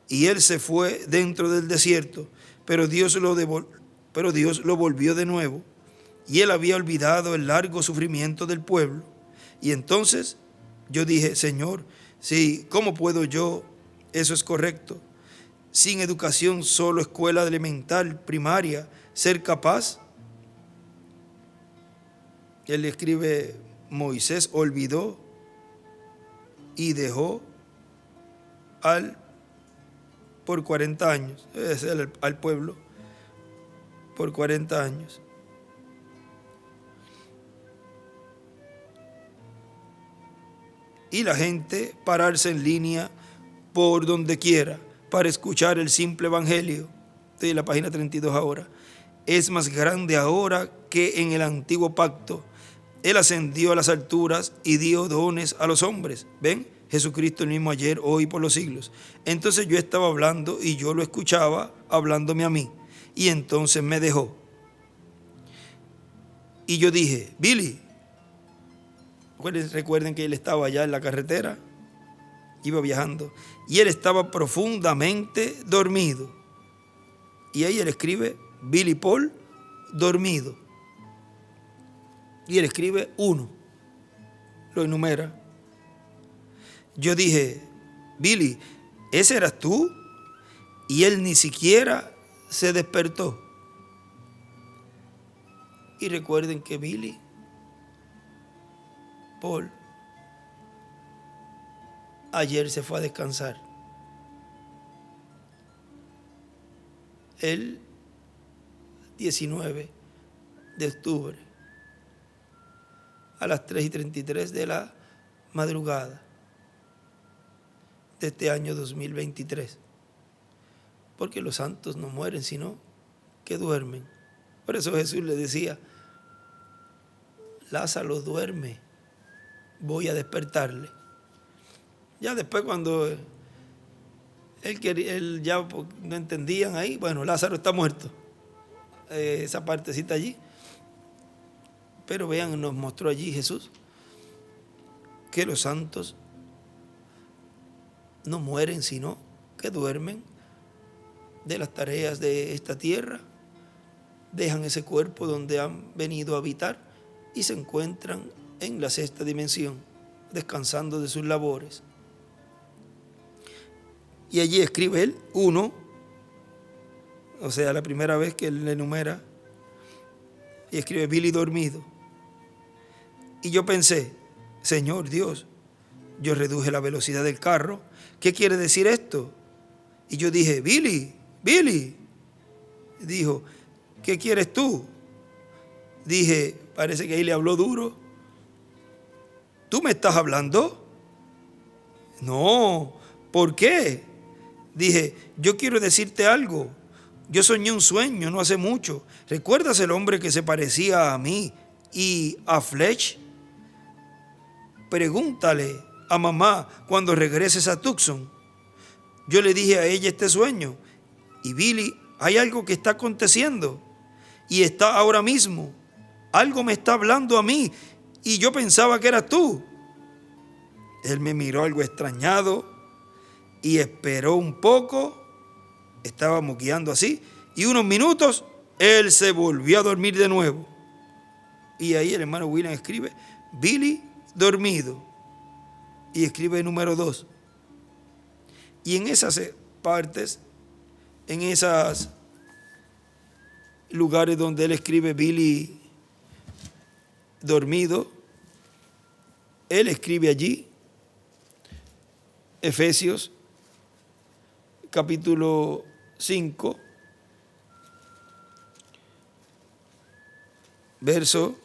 Y él se fue dentro del desierto, pero Dios lo volvió de nuevo. Y él había olvidado el largo sufrimiento del pueblo. Y entonces yo dije, Señor, sí, ¿cómo puedo yo? Eso es correcto. Sin educación, solo escuela elemental, primaria, ser capaz. Él escribe, Moisés olvidó y dejó por 40 años, al pueblo, por 40 años. Y la gente pararse en línea por donde quiera para escuchar el simple evangelio. Estoy en la página 32 ahora. Es más grande ahora que en el antiguo pacto. Él ascendió a las alturas y dio dones a los hombres. ¿Ven? Jesucristo el mismo ayer, hoy, por los siglos. Entonces yo estaba hablando y yo lo escuchaba hablándome a mí. Y entonces me dejó. Y yo dije, Billy, recuerden que él estaba allá en la carretera, iba viajando, y él estaba profundamente dormido. Y ahí él escribe, Billy Paul, dormido. Y él escribe 1, lo enumera. Yo dije, Billy, ¿ese eras tú? Y él ni siquiera se despertó. Y recuerden que Billy Paul ayer se fue a descansar. El 19 de octubre a las 3:33 de la madrugada de este año 2023. Porque los santos no mueren, sino que duermen. Por eso Jesús le decía: Lázaro duerme, voy a despertarle. Ya después, cuando él ya no entendían ahí, bueno, Lázaro está muerto. Esa partecita allí. Pero vean, nos mostró allí Jesús que los santos no mueren, sino que duermen de las tareas de esta tierra, dejan ese cuerpo donde han venido a habitar y se encuentran en la sexta dimensión, descansando de sus labores. Y allí escribe él 1, o sea, la primera vez que él le enumera, y escribe Billy dormido. Y yo pensé: Señor Dios, yo reduje la velocidad del carro. ¿Qué quiere decir esto? Y yo dije: Billy. Dijo: ¿qué quieres tú? Dije: parece que ahí le habló duro. ¿Tú me estás hablando? No. ¿Por qué? Dije: yo quiero decirte algo. Yo soñé un sueño no hace mucho. ¿Recuerdas el hombre que se parecía a mí y a Fletch? Pregúntale a mamá cuando regreses a Tucson. Yo le dije a ella este sueño. Y Billy, hay algo que está aconteciendo. Y está ahora mismo. Algo me está hablando a mí. Y yo pensaba que eras tú. Él me miró algo extrañado y esperó un poco. Estábamos guiando así. Y unos minutos, él se volvió a dormir de nuevo. Y ahí el hermano William escribe: Billy dormido. Y escribe el número 2. Y en esas partes, en esos lugares donde él escribe Billy dormido, él escribe allí Efesios capítulo 5, verso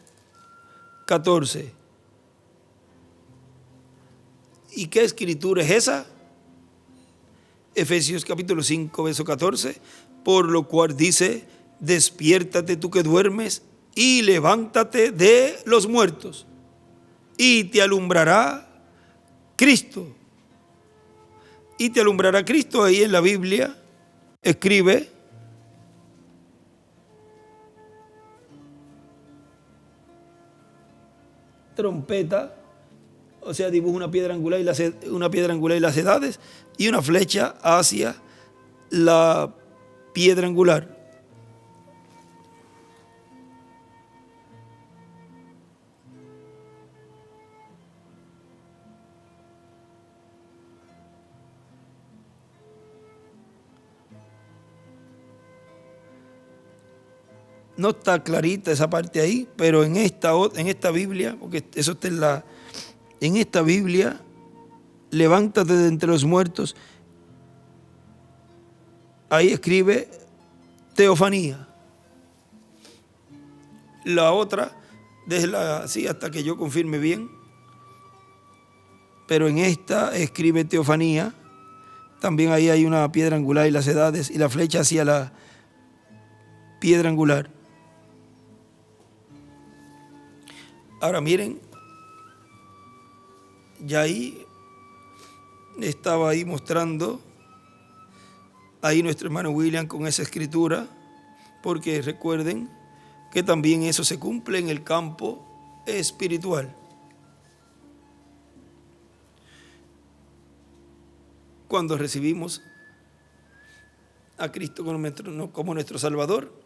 14. ¿Y qué escritura es esa? Efesios capítulo 5, verso 14. Por lo cual dice: despiértate tú que duermes y levántate de los muertos y te alumbrará Cristo. Y te alumbrará Cristo. Ahí en la Biblia escribe trompeta, o sea, dibuja una piedra angular y las edades, y una flecha hacia la piedra angular. No está clarita esa parte ahí, pero en esta Biblia, porque eso está en esta Biblia, levántate de entre los muertos. Ahí escribe teofanía. La otra, déjela así hasta que yo confirme bien. Pero en esta escribe teofanía. También ahí hay una piedra angular y las edades y la flecha hacia la piedra angular. Ahora miren, ya ahí estaba ahí mostrando ahí nuestro hermano William con esa escritura, porque recuerden que también eso se cumple en el campo espiritual. Cuando recibimos a Cristo como nuestro Salvador,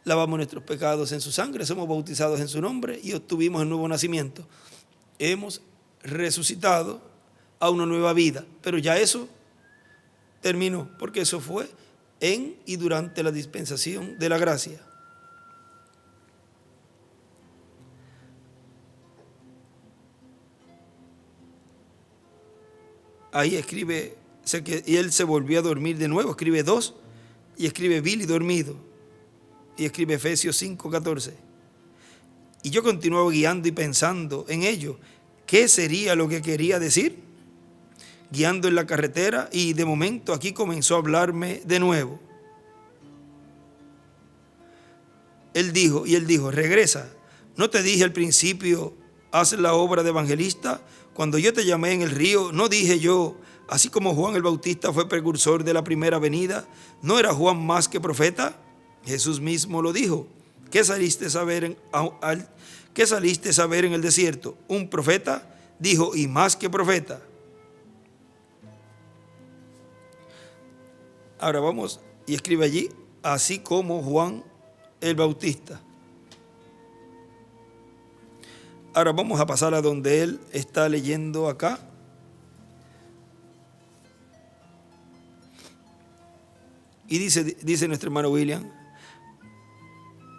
lavamos nuestros pecados en su sangre, somos bautizados en su nombre y obtuvimos el nuevo nacimiento. Hemos resucitado a una nueva vida, pero ya eso terminó, porque eso fue en y durante la dispensación de la gracia. ahí escribe, y él se volvió a dormir de nuevo, escribe 2, y escribe Billy dormido, y escribe Efesios 5:14. Y yo continuaba guiando y pensando en ello, ¿qué sería lo que quería decir? Guiando en la carretera, y de momento aquí comenzó a hablarme de nuevo. Él dijo, regresa, ¿no te dije al principio, haz la obra de evangelista? Cuando yo te llamé en el río, ¿no dije yo, así como Juan el Bautista fue precursor de la primera venida, ¿no era Juan más que profeta? Jesús mismo lo dijo. ¿Qué saliste a saber en el desierto? ¿Un profeta? Dijo, y más que profeta. Ahora vamos y escribe allí, así como Juan el Bautista. Ahora vamos a pasar a donde él está leyendo acá. Y dice nuestro hermano William,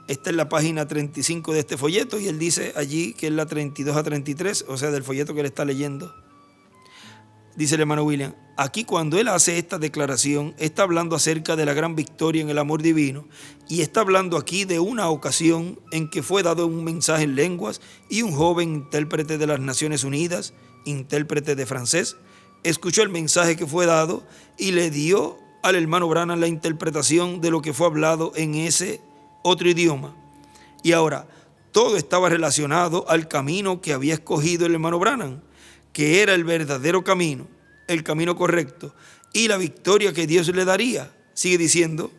está en la página 35 de este folleto, y él dice allí que es la 32 a 33, o sea, del folleto que él está leyendo. Dice el hermano William, aquí cuando él hace esta declaración, está hablando acerca de la gran victoria en el amor divino, y está hablando aquí de una ocasión en que fue dado un mensaje en lenguas, y un joven intérprete de las Naciones Unidas, intérprete de francés, escuchó el mensaje que fue dado y le dio al hermano Branham la interpretación de lo que fue hablado en ese otro idioma. Y ahora, todo estaba relacionado al camino que había escogido el hermano Branham, que era el verdadero camino, el camino correcto, y la victoria que Dios le daría. Sigue diciendo,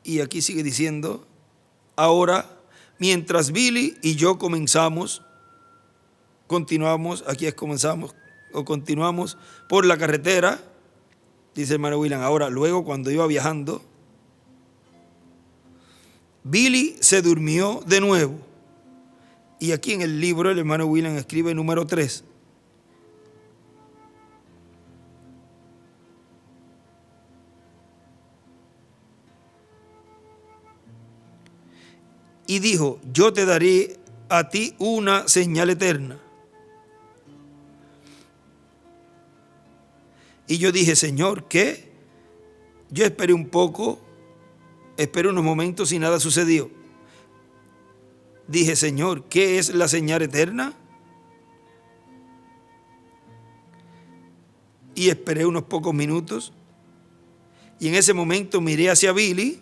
y aquí sigue diciendo, ahora, mientras Billy y yo continuamos por la carretera, dice el hermano William, ahora, luego cuando iba viajando, Billy se durmió de nuevo. Y aquí en el libro el hermano William escribe número 3. Y dijo, yo te daré a ti una señal eterna. Y yo dije, Señor, ¿qué? Yo esperé un poco, esperé unos momentos y nada sucedió. Dije, Señor, ¿qué es la señal eterna? Y esperé unos pocos minutos. Y en ese momento miré hacia Billy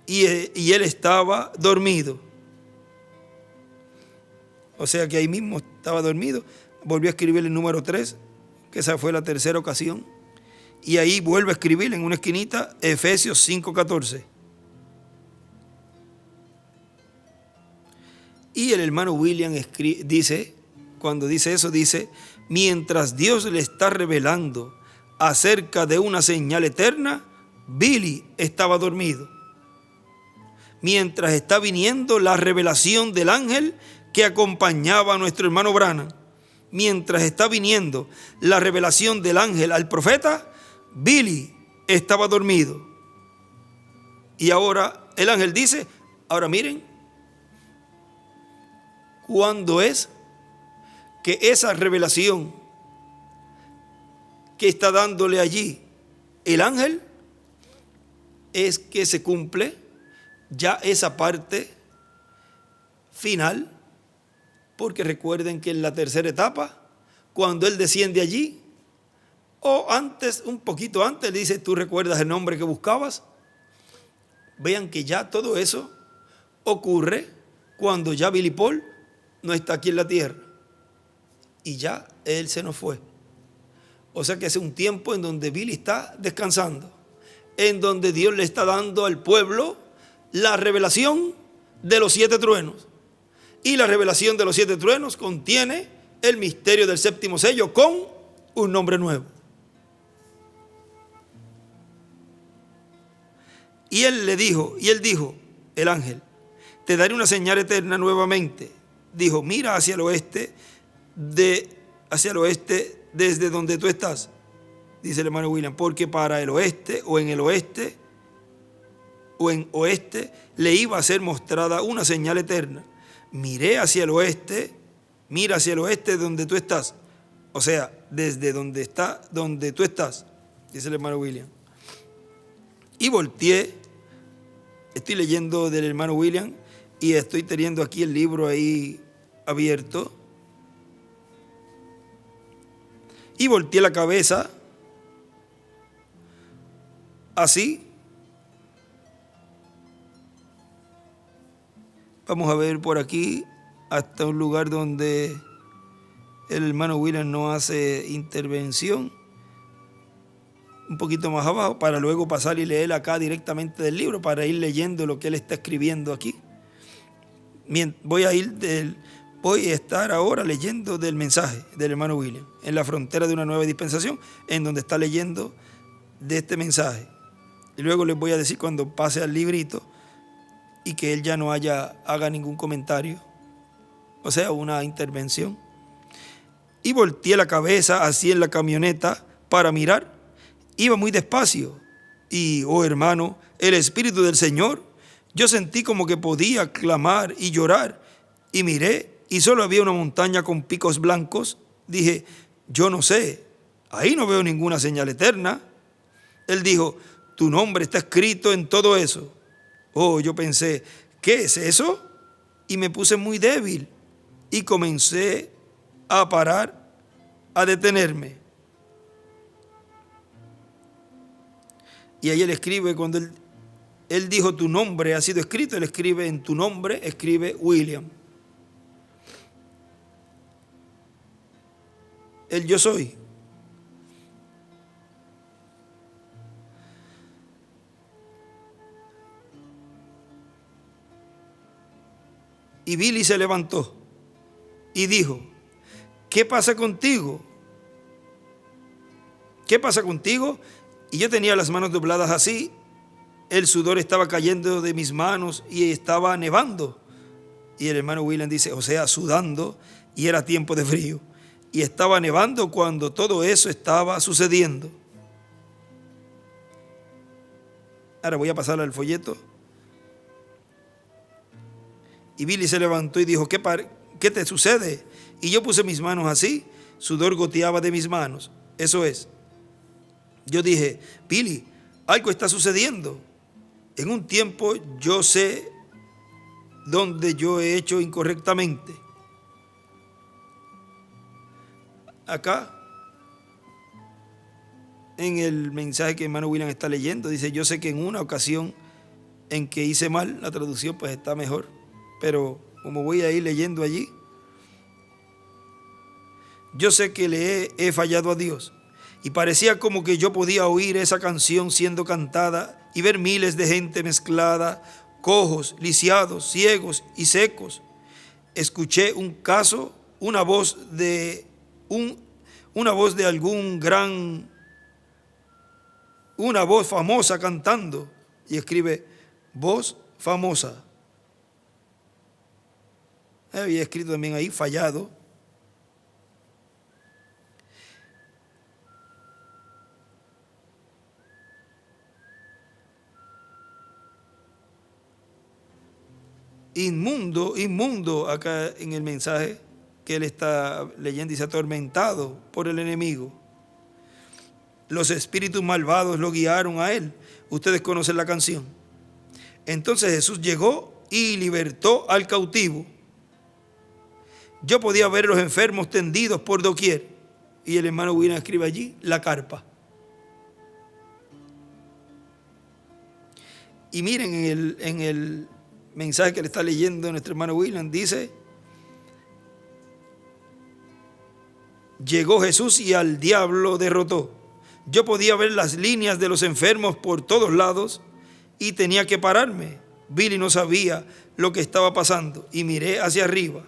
y él estaba dormido. O sea que ahí mismo estaba dormido. Volvió a escribir el número 3, que esa fue la tercera ocasión. Y ahí vuelve a escribir en una esquinita Efesios 5:14. Y el hermano William dice, cuando dice eso, dice, mientras Dios le está revelando acerca de una señal eterna, Billy estaba dormido. Mientras está viniendo la revelación del ángel que acompañaba a nuestro hermano Branham, mientras está viniendo la revelación del ángel al profeta, Billy estaba dormido. Y ahora el ángel dice, ahora miren, ¿cuándo es que esa revelación que está dándole allí el ángel es que se cumple ya esa parte final? Porque recuerden que en la tercera etapa, cuando él desciende allí, o antes, un poquito antes, le dice, ¿tú recuerdas el nombre que buscabas? Vean que ya todo eso ocurre cuando ya Billy Paul no está aquí en la tierra y ya él se nos fue. O sea que es un tiempo en donde Billy está descansando, en donde Dios le está dando al pueblo la revelación de los 7 truenos. Y la revelación de los 7 truenos contiene el misterio del séptimo sello con un nombre nuevo. Y él dijo, el ángel, te daré una señal eterna nuevamente. Dijo, mira hacia el oeste, desde donde tú estás, dice el hermano William, porque para el oeste o en oeste le iba a ser mostrada una señal eterna. miré hacia el oeste, mira hacia el oeste donde tú estás. O sea, desde donde tú estás, dice el hermano William. Y volteé, estoy leyendo del hermano William y estoy teniendo aquí el libro ahí abierto. Y volteé la cabeza así. Vamos a ver por aquí hasta un lugar donde el hermano William no hace intervención. Un poquito más abajo para luego pasar y leer acá directamente del libro para ir leyendo lo que él está escribiendo aquí. Voy a estar ahora leyendo del mensaje del hermano William en la frontera de una nueva dispensación, en donde está leyendo de este mensaje. Y luego les voy a decir cuando pase al librito y que él ya no haga ningún comentario, o sea, una intervención. Y volteé la cabeza así en la camioneta para mirar. Iba muy despacio y, oh hermano, el Espíritu del Señor, yo sentí como que podía clamar y llorar. Y miré y solo había una montaña con picos blancos. Dije, yo no sé, ahí no veo ninguna señal eterna. Él dijo, tu nombre está escrito en todo eso. Oh, yo pensé, ¿qué es eso? Y me puse muy débil y comencé a parar, a detenerme. Y ahí él escribe, cuando él dijo tu nombre ha sido escrito, él escribe en tu nombre, escribe William. El yo soy. Y Billy se levantó y dijo, ¿qué pasa contigo? ¿Qué pasa contigo? Y yo tenía las manos dobladas así, el sudor estaba cayendo de mis manos y estaba nevando. Y el hermano William dice, o sea, sudando, y era tiempo de frío. Y estaba nevando cuando todo eso estaba sucediendo. Ahora voy a pasar al folleto. Y Billy se levantó y dijo, ¿qué te sucede? Y yo puse mis manos así, sudor goteaba de mis manos. Eso es. Yo dije, Billy, algo está sucediendo. En un tiempo yo sé dónde yo he hecho incorrectamente. Acá, en el mensaje que hermano William está leyendo, dice, yo sé que en una ocasión en que hice mal, la traducción pues está mejor, pero como voy a ir leyendo allí, yo sé que le he fallado a Dios. Y parecía como que yo podía oír esa canción siendo cantada y ver miles de gente mezclada, cojos, lisiados, ciegos y secos. Escuché un caso, una voz de algún gran, una voz famosa cantando. Y escribe, voz famosa. Había escrito también ahí, fallado. Inmundo, acá en el mensaje que él está leyendo, dice atormentado por el enemigo. Los espíritus malvados lo guiaron a él. Ustedes conocen la canción. Entonces Jesús llegó y libertó al cautivo. Yo podía ver los enfermos tendidos por doquier. Y el hermano William escribe allí, la carpa. Y miren en el mensaje que le está leyendo nuestro hermano William, dice, llegó Jesús y al diablo derrotó. Yo podía ver las líneas de los enfermos por todos lados y tenía que pararme. Billy no sabía lo que estaba pasando y miré hacia arriba.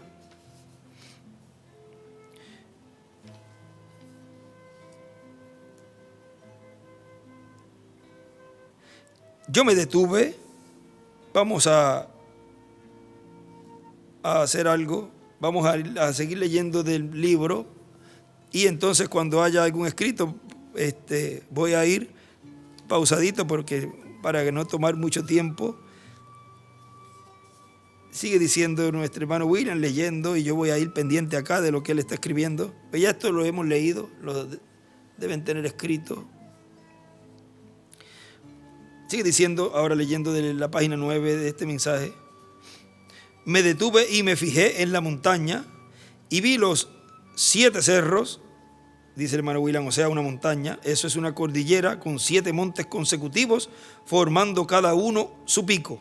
Yo me detuve. Vamos a hacer algo. Vamos a seguir leyendo del libro. Y entonces cuando haya algún escrito, voy a ir pausadito porque para no tomar mucho tiempo. Sigue diciendo nuestro hermano William, leyendo, y yo voy a ir pendiente acá de lo que él está escribiendo. Pues ya esto lo hemos leído, lo deben tener escrito. Sigue diciendo, ahora leyendo de la página 9 de este mensaje. Me detuve y me fijé en la montaña y vi los 7 cerros, dice el hermano William, o sea, una montaña. Eso es una cordillera con 7 montes consecutivos, formando cada uno su pico.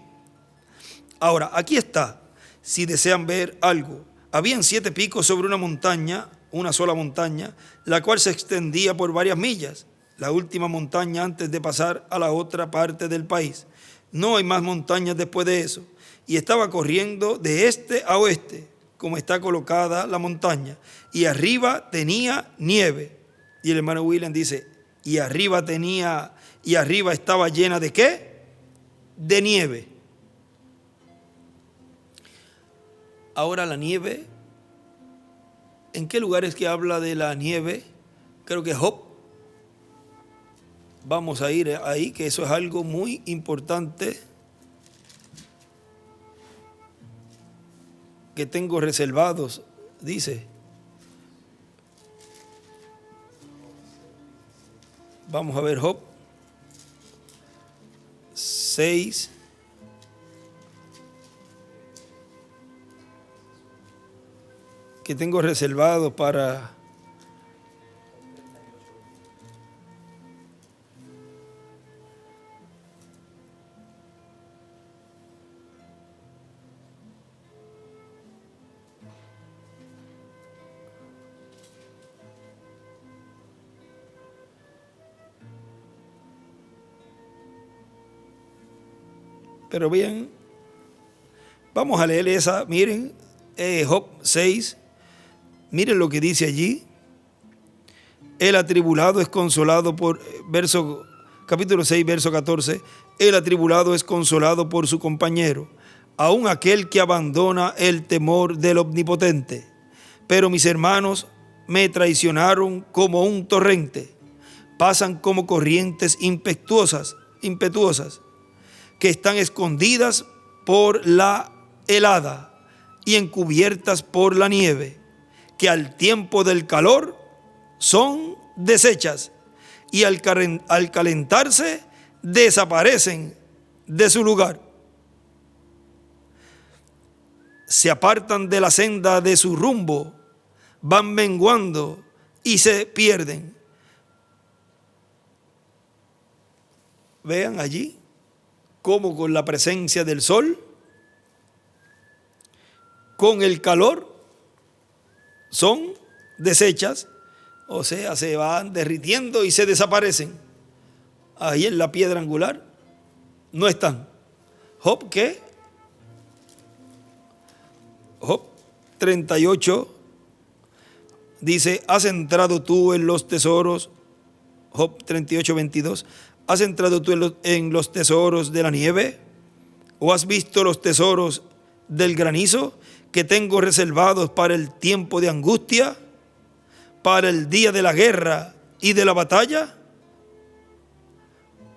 Ahora, aquí está, si desean ver algo. Habían 7 picos sobre una montaña, una sola montaña, la cual se extendía por varias millas, la última montaña antes de pasar a la otra parte del país. No hay más montañas después de eso. Y estaba corriendo de este a oeste, como está colocada la montaña. Y arriba tenía nieve. Y el hermano William dice, y arriba estaba llena ¿de qué? De nieve. Ahora la nieve, ¿en qué lugares que habla de la nieve? Creo que Job. Vamos a ir ahí, que eso es algo muy importante que tengo reservados, dice. Vamos a ver Job 6. Que tengo reservado para pero bien, vamos a leer esa, miren, Job 6. Miren lo que dice allí. El atribulado es consolado por, capítulo 6, verso 14. El atribulado es consolado por su compañero, aun aquel que abandona el temor del Omnipotente. Pero mis hermanos me traicionaron como un torrente, pasan como corrientes impetuosas, que están escondidas por la helada y encubiertas por la nieve, que al tiempo del calor son deshechas y al calentarse desaparecen de su lugar. Se apartan de la senda de su rumbo, van menguando y se pierden. Vean allí cómo con la presencia del sol, con el calor, son deshechas, o sea, se van derritiendo y se desaparecen. Ahí en la piedra angular no están. Job, ¿qué? Job 38 dice, ¿has entrado tú en los tesoros? Job 38, 22. ¿Has entrado tú en los tesoros de la nieve? ¿O has visto los tesoros del granizo que tengo reservados para el tiempo de angustia, para el día de la guerra y de la batalla?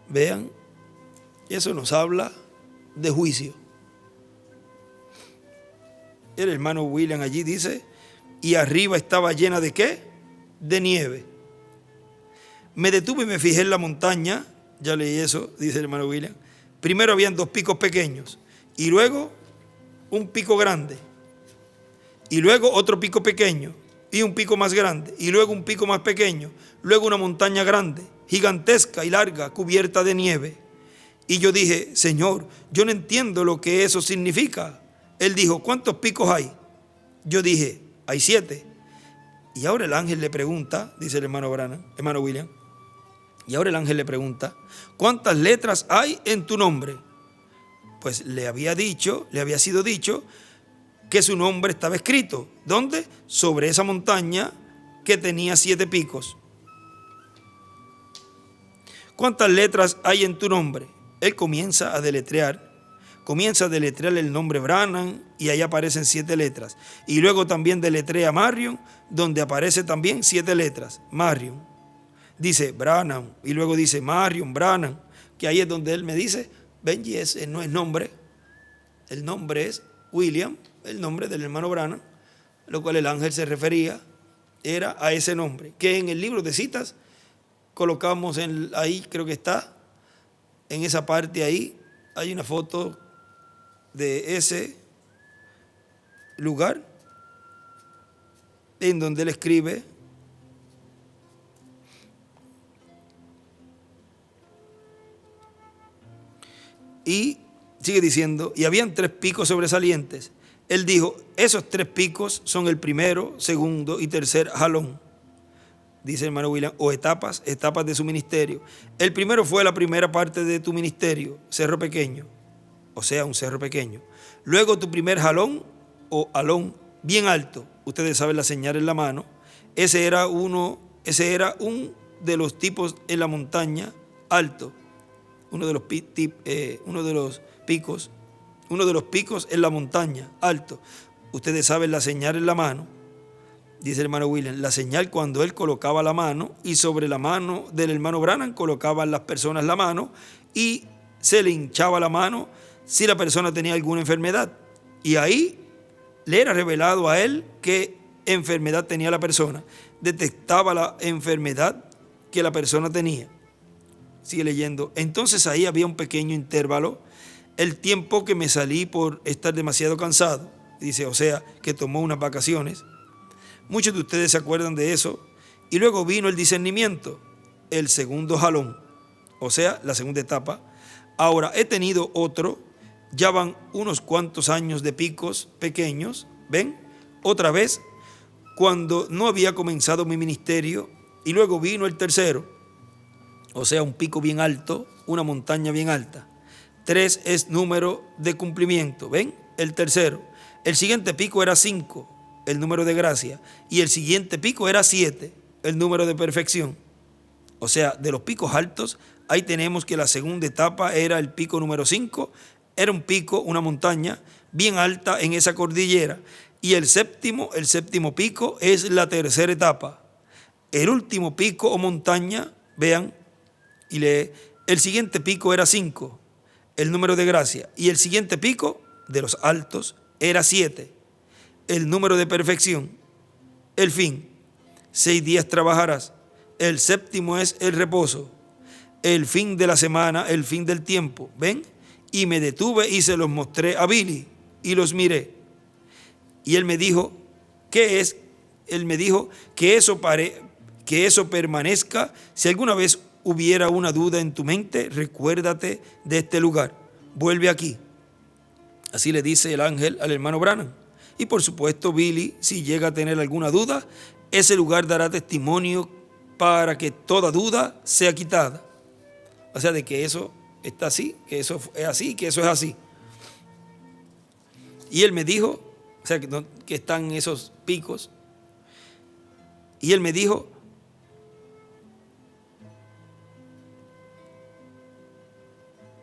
Vean, eso nos habla de juicio. El hermano William allí dice, y arriba estaba llena ¿de qué? De nieve. Me detuve y me fijé en la montaña, ya leí eso, dice el hermano William. Primero habían 2 picos pequeños y luego un pico grande. Y luego otro pico pequeño y un pico más grande, y luego un pico más pequeño, luego una montaña grande, gigantesca y larga, cubierta de nieve. Y yo dije, Señor, yo no entiendo lo que eso significa. Él dijo, ¿cuántos picos hay? Yo dije, hay 7. Y ahora el ángel le pregunta, dice el hermano William, y ahora el ángel le pregunta, ¿cuántas letras hay en tu nombre? Pues le había sido dicho que su nombre estaba escrito. ¿Dónde? Sobre esa montaña que tenía 7 picos. ¿Cuántas letras hay en tu nombre? Él comienza a deletrear el nombre Branham y ahí aparecen 7 letras. Y luego también deletrea Marion, donde aparece también 7 letras. Marion. Dice Branham y luego dice Marion, Branham, que ahí es donde él me dice, Benji, ese no es nombre. El nombre es William, el nombre del hermano Branham, a lo cual el ángel se refería, era a ese nombre, que en el libro de citas colocamos ahí, creo que está, en esa parte ahí, hay una foto de ese lugar en donde él escribe y sigue diciendo, y habían 3 picos sobresalientes. Él dijo, esos 3 picos son el primero, segundo y tercer jalón, dice el hermano William, o etapas de su ministerio. El primero fue la primera parte de tu ministerio, cerro pequeño, o sea, un cerro pequeño. Luego tu primer jalón o alón bien alto, ustedes saben la señal en la mano, ese era un de los tipos en la montaña alto, uno de los picos en la montaña alto. Ustedes saben la señal en la mano, dice el hermano William, la señal cuando él colocaba la mano y sobre la mano del hermano Branham colocaban las personas la mano y se le hinchaba la mano si la persona tenía alguna enfermedad. Y ahí le era revelado a él qué enfermedad tenía la persona. Detectaba la enfermedad que la persona tenía. Sigue leyendo. Entonces ahí había un pequeño intervalo, el tiempo que me salí por estar demasiado cansado. Dice, o sea, que tomó unas vacaciones. Muchos de ustedes se acuerdan de eso. Y luego vino el discernimiento, el segundo jalón, o sea, la segunda etapa. Ahora he tenido otro, ya van unos cuantos años de picos pequeños, ¿ven? Otra vez, cuando no había comenzado mi ministerio, y luego vino el tercero, o sea, un pico bien alto, una montaña bien alta. 3 es número de cumplimiento, ¿ven? El tercero. El siguiente pico era 5, el número de gracia, y el siguiente pico era 7, el número de perfección. O sea, de los picos altos, ahí tenemos que la segunda etapa era el pico número 5, era un pico, una montaña bien alta en esa cordillera, y el séptimo pico es la tercera etapa. El último pico o montaña, vean, y lee, el siguiente pico era 5, el número de gracia, y el siguiente pico de los altos era 7, el número de perfección. El fin, 6 días trabajarás, el séptimo es el reposo, el fin de la semana, el fin del tiempo, ¿ven? Y me detuve y se los mostré a Billy y los miré. Y él me dijo, ¿qué es? Él me dijo que eso permanezca. Si alguna vez hubiera una duda en tu mente, recuérdate de este lugar. Vuelve aquí. Así le dice el ángel al hermano Branham. Y por supuesto, Billy, si llega a tener alguna duda, ese lugar dará testimonio para que toda duda sea quitada. O sea, de que eso está así, que eso es así, que eso es así. Y él me dijo, o sea, que están esos picos. Y él me dijo,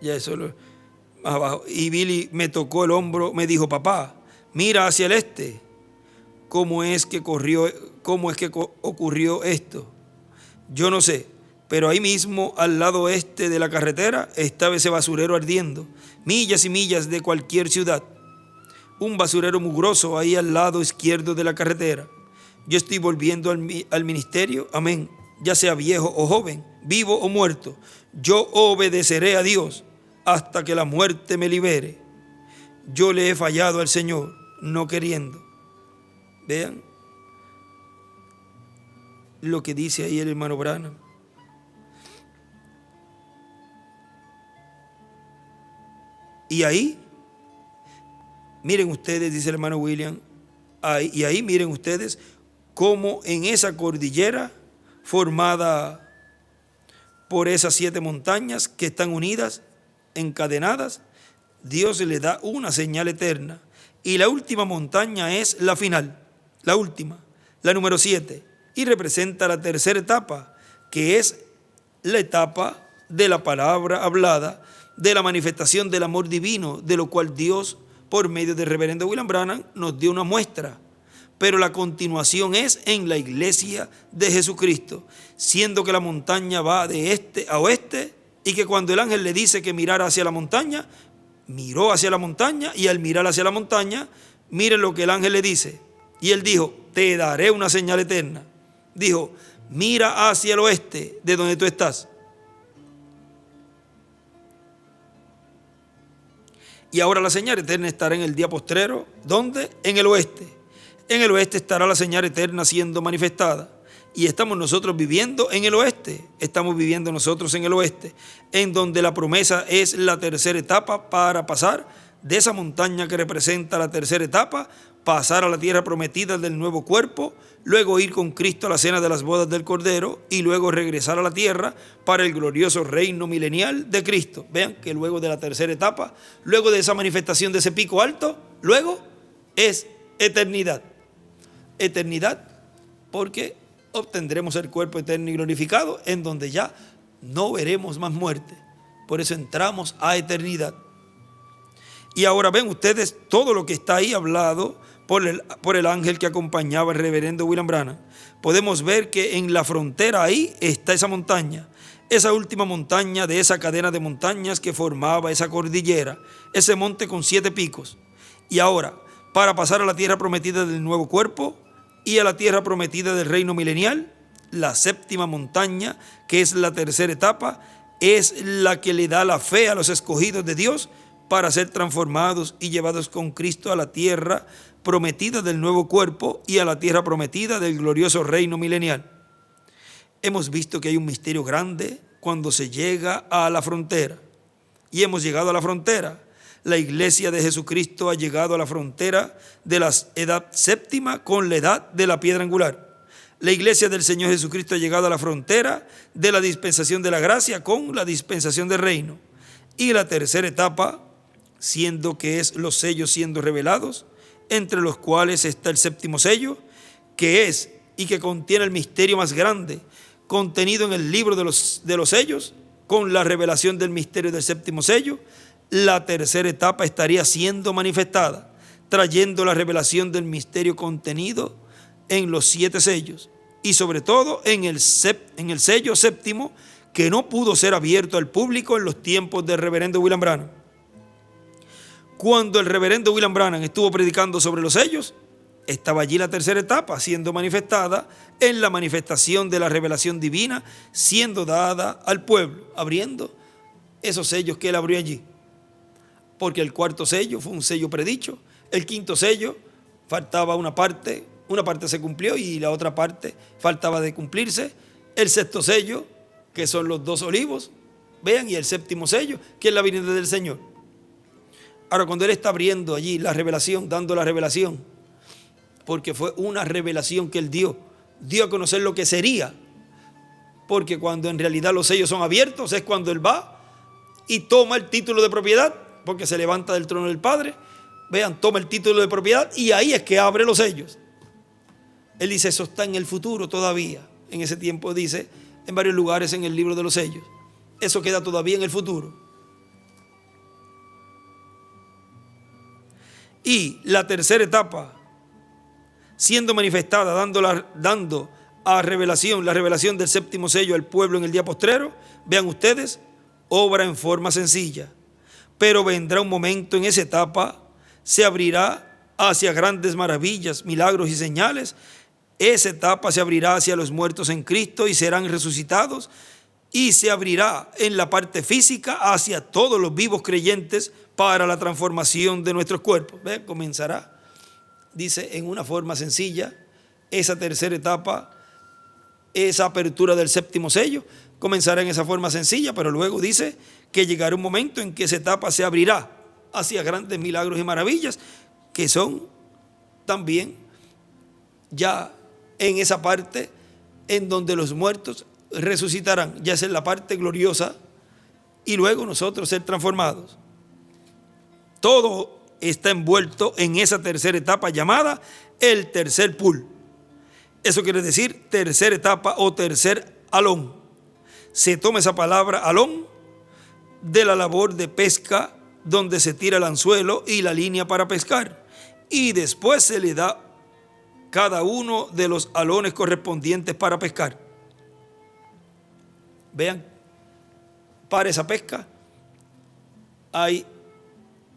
ya eso más abajo. Y Billy me tocó el hombro, me dijo, papá, mira hacia el este. ¿Cómo es que ocurrió esto? Yo no sé, pero ahí mismo, al lado este de la carretera, estaba ese basurero ardiendo, millas y millas de cualquier ciudad. Un basurero mugroso ahí al lado izquierdo de la carretera. Yo estoy volviendo al ministerio, amén, ya sea viejo o joven, vivo o muerto. Yo obedeceré a Dios hasta que la muerte me libere. Yo le he fallado al Señor, no queriendo. Vean lo que dice ahí el hermano Branham. Y ahí, miren ustedes, dice el hermano William, y ahí miren ustedes cómo en esa cordillera formada por esas 7 montañas que están unidas, encadenadas, Dios le da una señal eterna. Y la última montaña es la final, la última, la número 7, y representa la tercera etapa, que es la etapa de la palabra hablada, de la manifestación del amor divino, de lo cual Dios, por medio del reverendo William Branham, nos dio una muestra. Pero la continuación es en la iglesia de Jesucristo, siendo que la montaña va de este a oeste, y que cuando el ángel le dice que mirara hacia la montaña, miró hacia la montaña y al mirar hacia la montaña, miren lo que el ángel le dice. Y él dijo, te daré una señal eterna. Dijo, mira hacia el oeste de donde tú estás. Y ahora la señal eterna estará en el día postrero. ¿Dónde? En el oeste. En el oeste estará la señal eterna siendo manifestada. Y estamos nosotros viviendo en el oeste. Estamos viviendo nosotros en el oeste, en donde la promesa es la tercera etapa para pasar de esa montaña que representa la tercera etapa, pasar a la tierra prometida del nuevo cuerpo, luego ir con Cristo a la cena de las bodas del Cordero y luego regresar a la tierra para el glorioso reino milenial de Cristo. Vean que luego de la tercera etapa, luego de esa manifestación de ese pico alto, luego es eternidad. Eternidad porque obtendremos el cuerpo eterno y glorificado en donde ya no veremos más muerte. Por eso entramos a eternidad. Y ahora ven ustedes todo lo que está ahí hablado por el ángel que acompañaba al reverendo William Branham. Podemos ver que en la frontera ahí está esa montaña, esa última montaña de esa cadena de montañas que formaba esa cordillera, ese monte con 7 picos. Y ahora, para pasar a la tierra prometida del nuevo cuerpo y a la tierra prometida del reino milenial, la séptima montaña, que es la tercera etapa, es la que le da la fe a los escogidos de Dios para ser transformados y llevados con Cristo a la tierra prometida del nuevo cuerpo y a la tierra prometida del glorioso reino milenial. Hemos visto que hay un misterio grande cuando se llega a la frontera. Y hemos llegado a la frontera. La iglesia de Jesucristo ha llegado a la frontera de la edad séptima con la edad de la piedra angular. La iglesia del Señor Jesucristo ha llegado a la frontera de la dispensación de la gracia con la dispensación del reino. Y la tercera etapa, siendo que es los sellos siendo revelados, entre los cuales está el séptimo sello, que es y que contiene el misterio más grande contenido en el libro de los sellos, con la revelación del misterio del séptimo sello. La tercera etapa estaría siendo manifestada, trayendo la revelación del misterio contenido en los 7 sellos y sobre todo en el sello séptimo, que no pudo ser abierto al público en los tiempos del reverendo William Branham. Cuando el reverendo William Branham estuvo predicando sobre los sellos, estaba allí la tercera etapa siendo manifestada en la manifestación de la revelación divina siendo dada al pueblo, abriendo esos sellos que él abrió allí. Porque el cuarto sello fue un sello predicho, el quinto sello faltaba una parte se cumplió y la otra parte faltaba de cumplirse. El sexto sello, que son los 2 olivos, vean, y el séptimo sello, que es la venida del Señor. Ahora, cuando él está abriendo allí la revelación, dando la revelación, porque fue una revelación que él dio a conocer lo que sería, porque cuando en realidad los sellos son abiertos es cuando él va y toma el título de propiedad, porque se levanta del trono del Padre, vean, toma el título de propiedad y ahí es que abre los sellos. Él dice, eso está en el futuro todavía. En ese tiempo dice, en varios lugares en el libro de los sellos, eso queda todavía en el futuro. Y la tercera etapa, siendo manifestada, dando a revelación, la revelación del séptimo sello al pueblo en el día postrero, vean ustedes, obra en forma sencilla. Pero vendrá un momento en esa etapa, se abrirá hacia grandes maravillas, milagros y señales. Esa etapa se abrirá hacia los muertos en Cristo y serán resucitados, y se abrirá en la parte física hacia todos los vivos creyentes para la transformación de nuestros cuerpos. ¿Ve? Comenzará, dice, en una forma sencilla, esa tercera etapa, esa apertura del séptimo sello, comenzará en esa forma sencilla, pero luego dice que llegará un momento en que esa etapa se abrirá hacia grandes milagros y maravillas, que son también ya en esa parte en donde los muertos resucitarán, ya es en la parte gloriosa, y luego nosotros ser transformados. Todo está envuelto en esa tercera etapa llamada el tercer pool. Eso quiere decir tercera etapa o tercer alón. Se toma esa palabra alón de la labor de pesca, donde se tira el anzuelo y la línea para pescar, y después se le da cada uno de los alones correspondientes para pescar. Vean, para esa pesca hay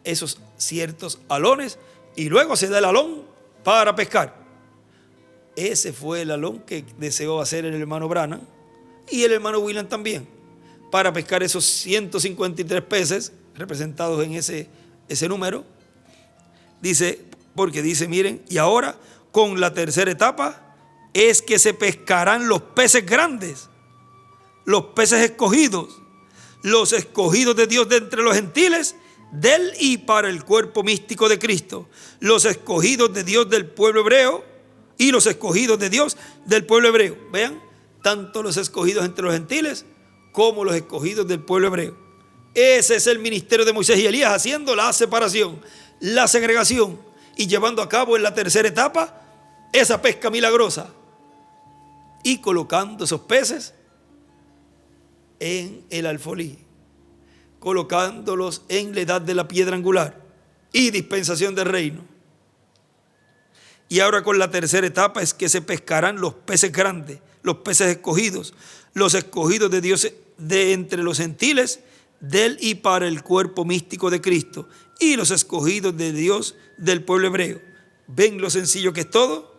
esos ciertos alones y luego se da el alón para pescar. Ese fue el alón que deseó hacer el hermano Branham y el hermano William también, para pescar esos 153 peces representados en ese número. Dice, porque dice, miren, y ahora con la tercera etapa es que se pescarán los peces grandes, los peces escogidos, los escogidos de Dios de entre los gentiles, del y para el cuerpo místico de Cristo, los escogidos de Dios del pueblo hebreo y los escogidos de Dios del pueblo hebreo. Vean, tanto los escogidos entre los gentiles como los escogidos del pueblo hebreo. Ese es el ministerio de Moisés y Elías, haciendo la separación, la segregación y llevando a cabo en la tercera etapa esa pesca milagrosa y colocando esos peces en el alfolí, colocándolos en la edad de la piedra angular y dispensación del reino. Y ahora con la tercera etapa es que se pescarán los peces grandes, los peces escogidos, los escogidos de Dios de entre los gentiles, del y para el cuerpo místico de Cristo, y los escogidos de Dios del pueblo hebreo. ¿Ven lo sencillo que es todo?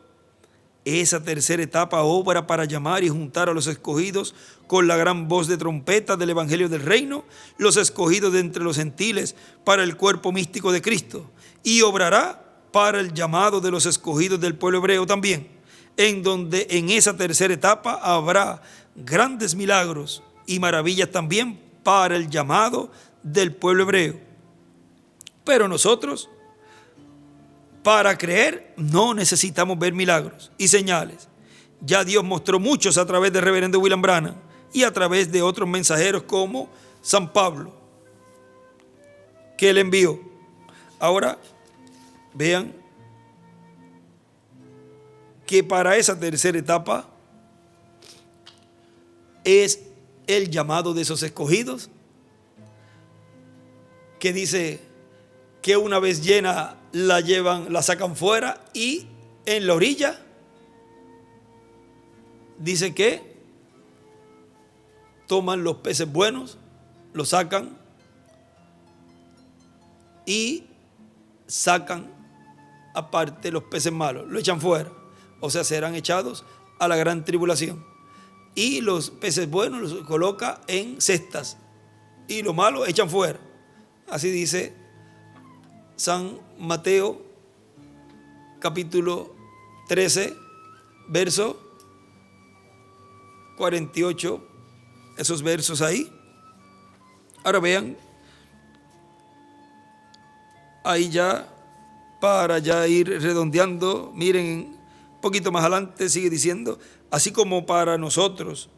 Esa tercera etapa obra para llamar y juntar a los escogidos con la gran voz de trompeta del evangelio del reino, los escogidos de entre los gentiles para el cuerpo místico de Cristo, y obrará para el llamado de los escogidos del pueblo hebreo también, en donde en esa tercera etapa habrá grandes milagros y maravillas también para el llamado del pueblo hebreo. Pero nosotros, para creer, no necesitamos ver milagros y señales. Ya Dios mostró muchos a través del reverendo William Branham y a través de otros mensajeros como San Pablo, que él envió. Ahora, vean que para esa tercera etapa es el llamado de esos escogidos, que dice que una vez llena la sacan fuera y en la orilla dice que toman los peces buenos, los sacan y sacan aparte los peces malos, lo echan fuera, o sea, serán echados a la gran tribulación. Y los peces buenos los coloca en cestas y los malos echan fuera. Así dice San Mateo capítulo 13, verso 48, esos versos ahí. Ahora vean, ahí ya, para ya ir redondeando, miren, un poquito más adelante sigue diciendo, así como para nosotros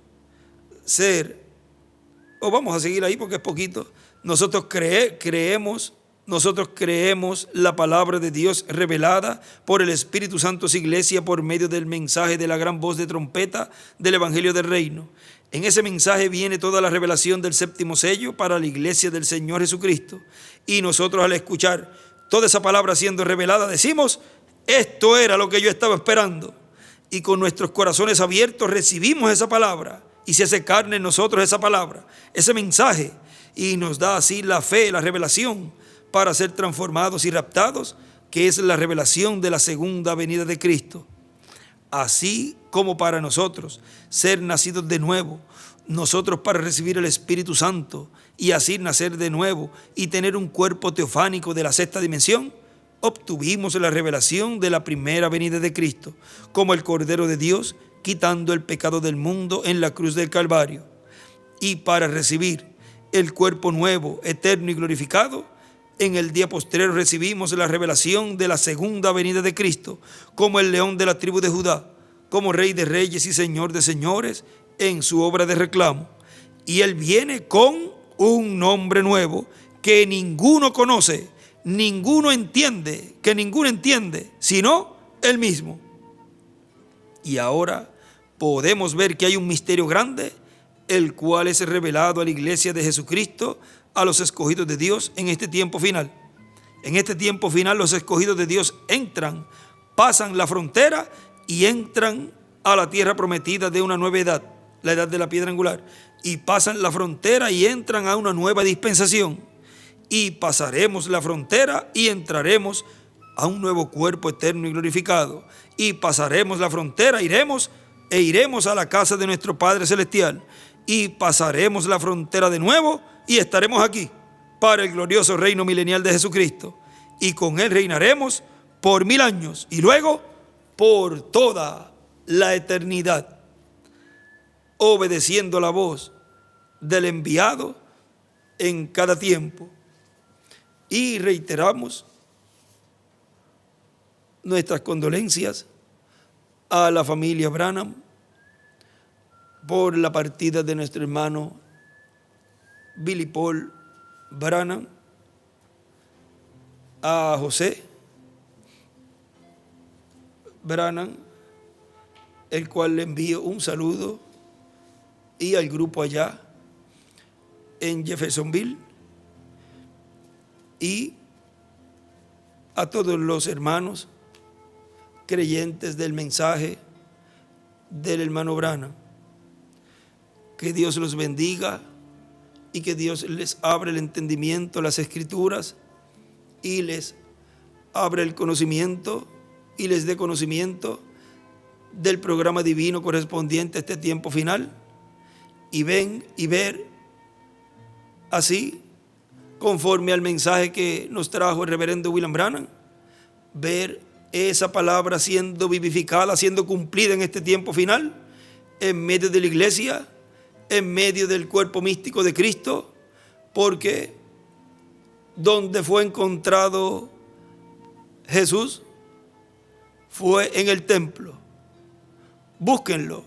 ser, o vamos a seguir ahí porque es poquito, nosotros creemos la palabra de Dios revelada por el Espíritu Santo a su iglesia por medio del mensaje de la gran voz de trompeta del evangelio del reino. En ese mensaje viene toda la revelación del séptimo sello para la iglesia del Señor Jesucristo. Y nosotros, al escuchar toda esa palabra siendo revelada, decimos, esto era lo que yo estaba esperando. Y con nuestros corazones abiertos recibimos esa palabra y se hace carne en nosotros esa palabra, ese mensaje, y nos da así la fe, la revelación para ser transformados y raptados, que es la revelación de la segunda venida de Cristo. Así como para nosotros ser nacidos de nuevo, nosotros para recibir el Espíritu Santo y así nacer de nuevo y tener un cuerpo teofánico de la sexta dimensión, obtuvimos la revelación de la primera venida de Cristo, como el Cordero de Dios, quitando el pecado del mundo en la cruz del Calvario. Y para recibir el cuerpo nuevo, eterno y glorificado, en el día postrero recibimos la revelación de la segunda venida de Cristo, como el león de la tribu de Judá, como Rey de reyes y Señor de señores, en su obra de reclamo. Y Él viene con un nombre nuevo que ninguno conoce, ninguno entiende, sino Él mismo. Y ahora podemos ver que hay un misterio grande, el cual es revelado a la iglesia de Jesucristo, a los escogidos de Dios en este tiempo final. En este tiempo final los escogidos de Dios entran, pasan la frontera y entran a la tierra prometida de una nueva edad, la edad de la piedra angular, y pasan la frontera y entran a una nueva dispensación. y pasaremos la frontera y entraremos a un nuevo cuerpo eterno y glorificado. Y pasaremos la frontera, iremos a la casa de nuestro Padre Celestial. Y pasaremos la frontera de nuevo y estaremos aquí para el glorioso reino milenial de Jesucristo. Y con Él reinaremos por 1000 años y luego por toda la eternidad, obedeciendo la voz del enviado en cada tiempo. Y reiteramos nuestras condolencias a la familia Branham por la partida de nuestro hermano Billy Paul Branham, a José Branham, el cual le envío un saludo, y al grupo allá en Jeffersonville, y a todos los hermanos creyentes del mensaje del hermano Branham. Que Dios los bendiga y que Dios les abra el entendimiento, las escrituras, y les abra el conocimiento y les dé conocimiento del programa divino correspondiente a este tiempo final, y ver así, conforme al mensaje que nos trajo el reverendo William Branham, ver esa palabra siendo vivificada, siendo cumplida en este tiempo final, en medio de la iglesia, en medio del cuerpo místico de Cristo, porque donde fue encontrado Jesús fue en el templo. Búsquenlo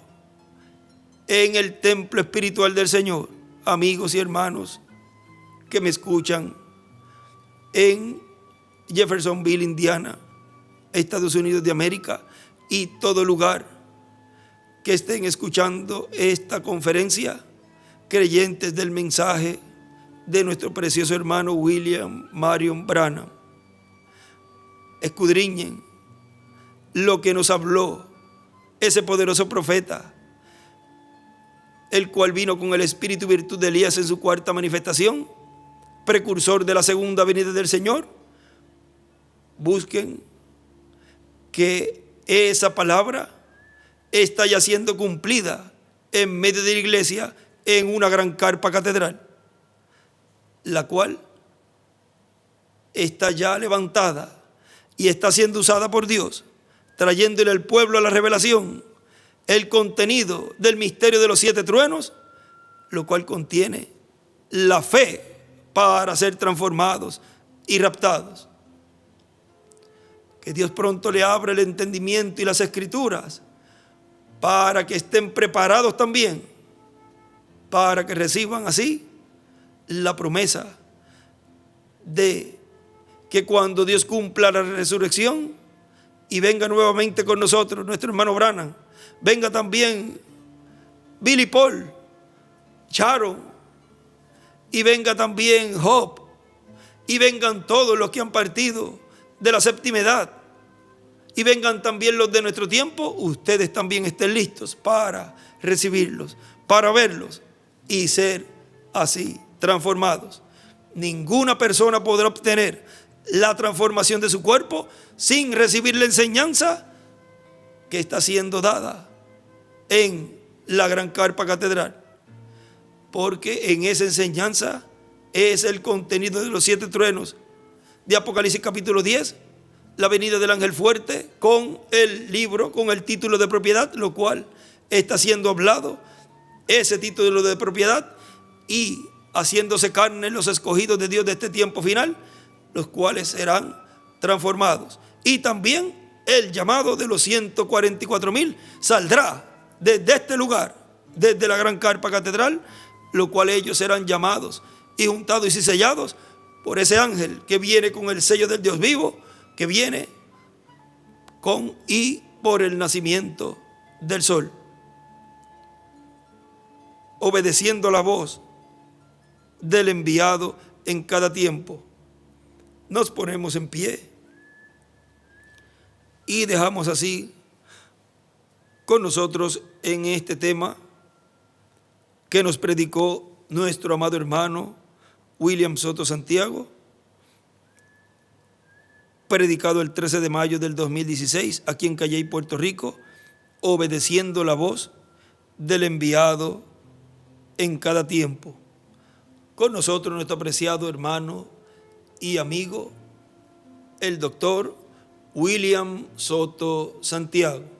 en el templo espiritual del Señor, amigos y hermanos que me escuchan en Jeffersonville, Indiana, Estados Unidos de América, y todo lugar que estén escuchando esta conferencia, creyentes del mensaje de nuestro precioso hermano William Marion Branham. Escudriñen lo que nos habló ese poderoso profeta, el cual vino con el espíritu y virtud de Elías en su cuarta manifestación, precursor de la segunda venida del Señor. Busquen que esa palabra está ya siendo cumplida en medio de la iglesia en una gran carpa catedral, la cual está ya levantada y está siendo usada por Dios, trayéndole al pueblo a la revelación el contenido del misterio de los 7 truenos, lo cual contiene la fe para ser transformados y raptados. Que Dios pronto le abra el entendimiento y las escrituras para que estén preparados también, para que reciban así la promesa de que cuando Dios cumpla la resurrección y venga nuevamente con nosotros nuestro hermano Branham, venga también Billy Paul, Sharon, y venga también Job, y vengan todos los que han partido de la séptima edad, y vengan también los de nuestro tiempo. Ustedes también estén listos para recibirlos, para verlos y ser así transformados. Ninguna persona podrá obtener la transformación de su cuerpo sin recibir la enseñanza que está siendo dada en la gran carpa catedral, porque en esa enseñanza es el contenido de los 7 truenos de Apocalipsis capítulo 10, la venida del ángel fuerte, con el libro, con el título de propiedad, lo cual está siendo hablado, ese título de propiedad, y haciéndose carne los escogidos de Dios de este tiempo final, los cuales serán transformados. Y también el llamado de los 144,000 saldrá desde este lugar, desde la gran carpa catedral, lo cual ellos serán llamados y juntados y sellados por ese ángel que viene con el sello del Dios vivo, que viene con y por el nacimiento del sol. Obedeciendo la voz del enviado en cada tiempo, nos ponemos en pie y dejamos así con nosotros en este tema que nos predicó nuestro amado hermano William Soto Santiago, predicado el 13 de mayo del 2016 aquí en Calley, Puerto Rico, obedeciendo la voz del enviado en cada tiempo. Con nosotros nuestro apreciado hermano y amigo, el doctor William Soto Santiago.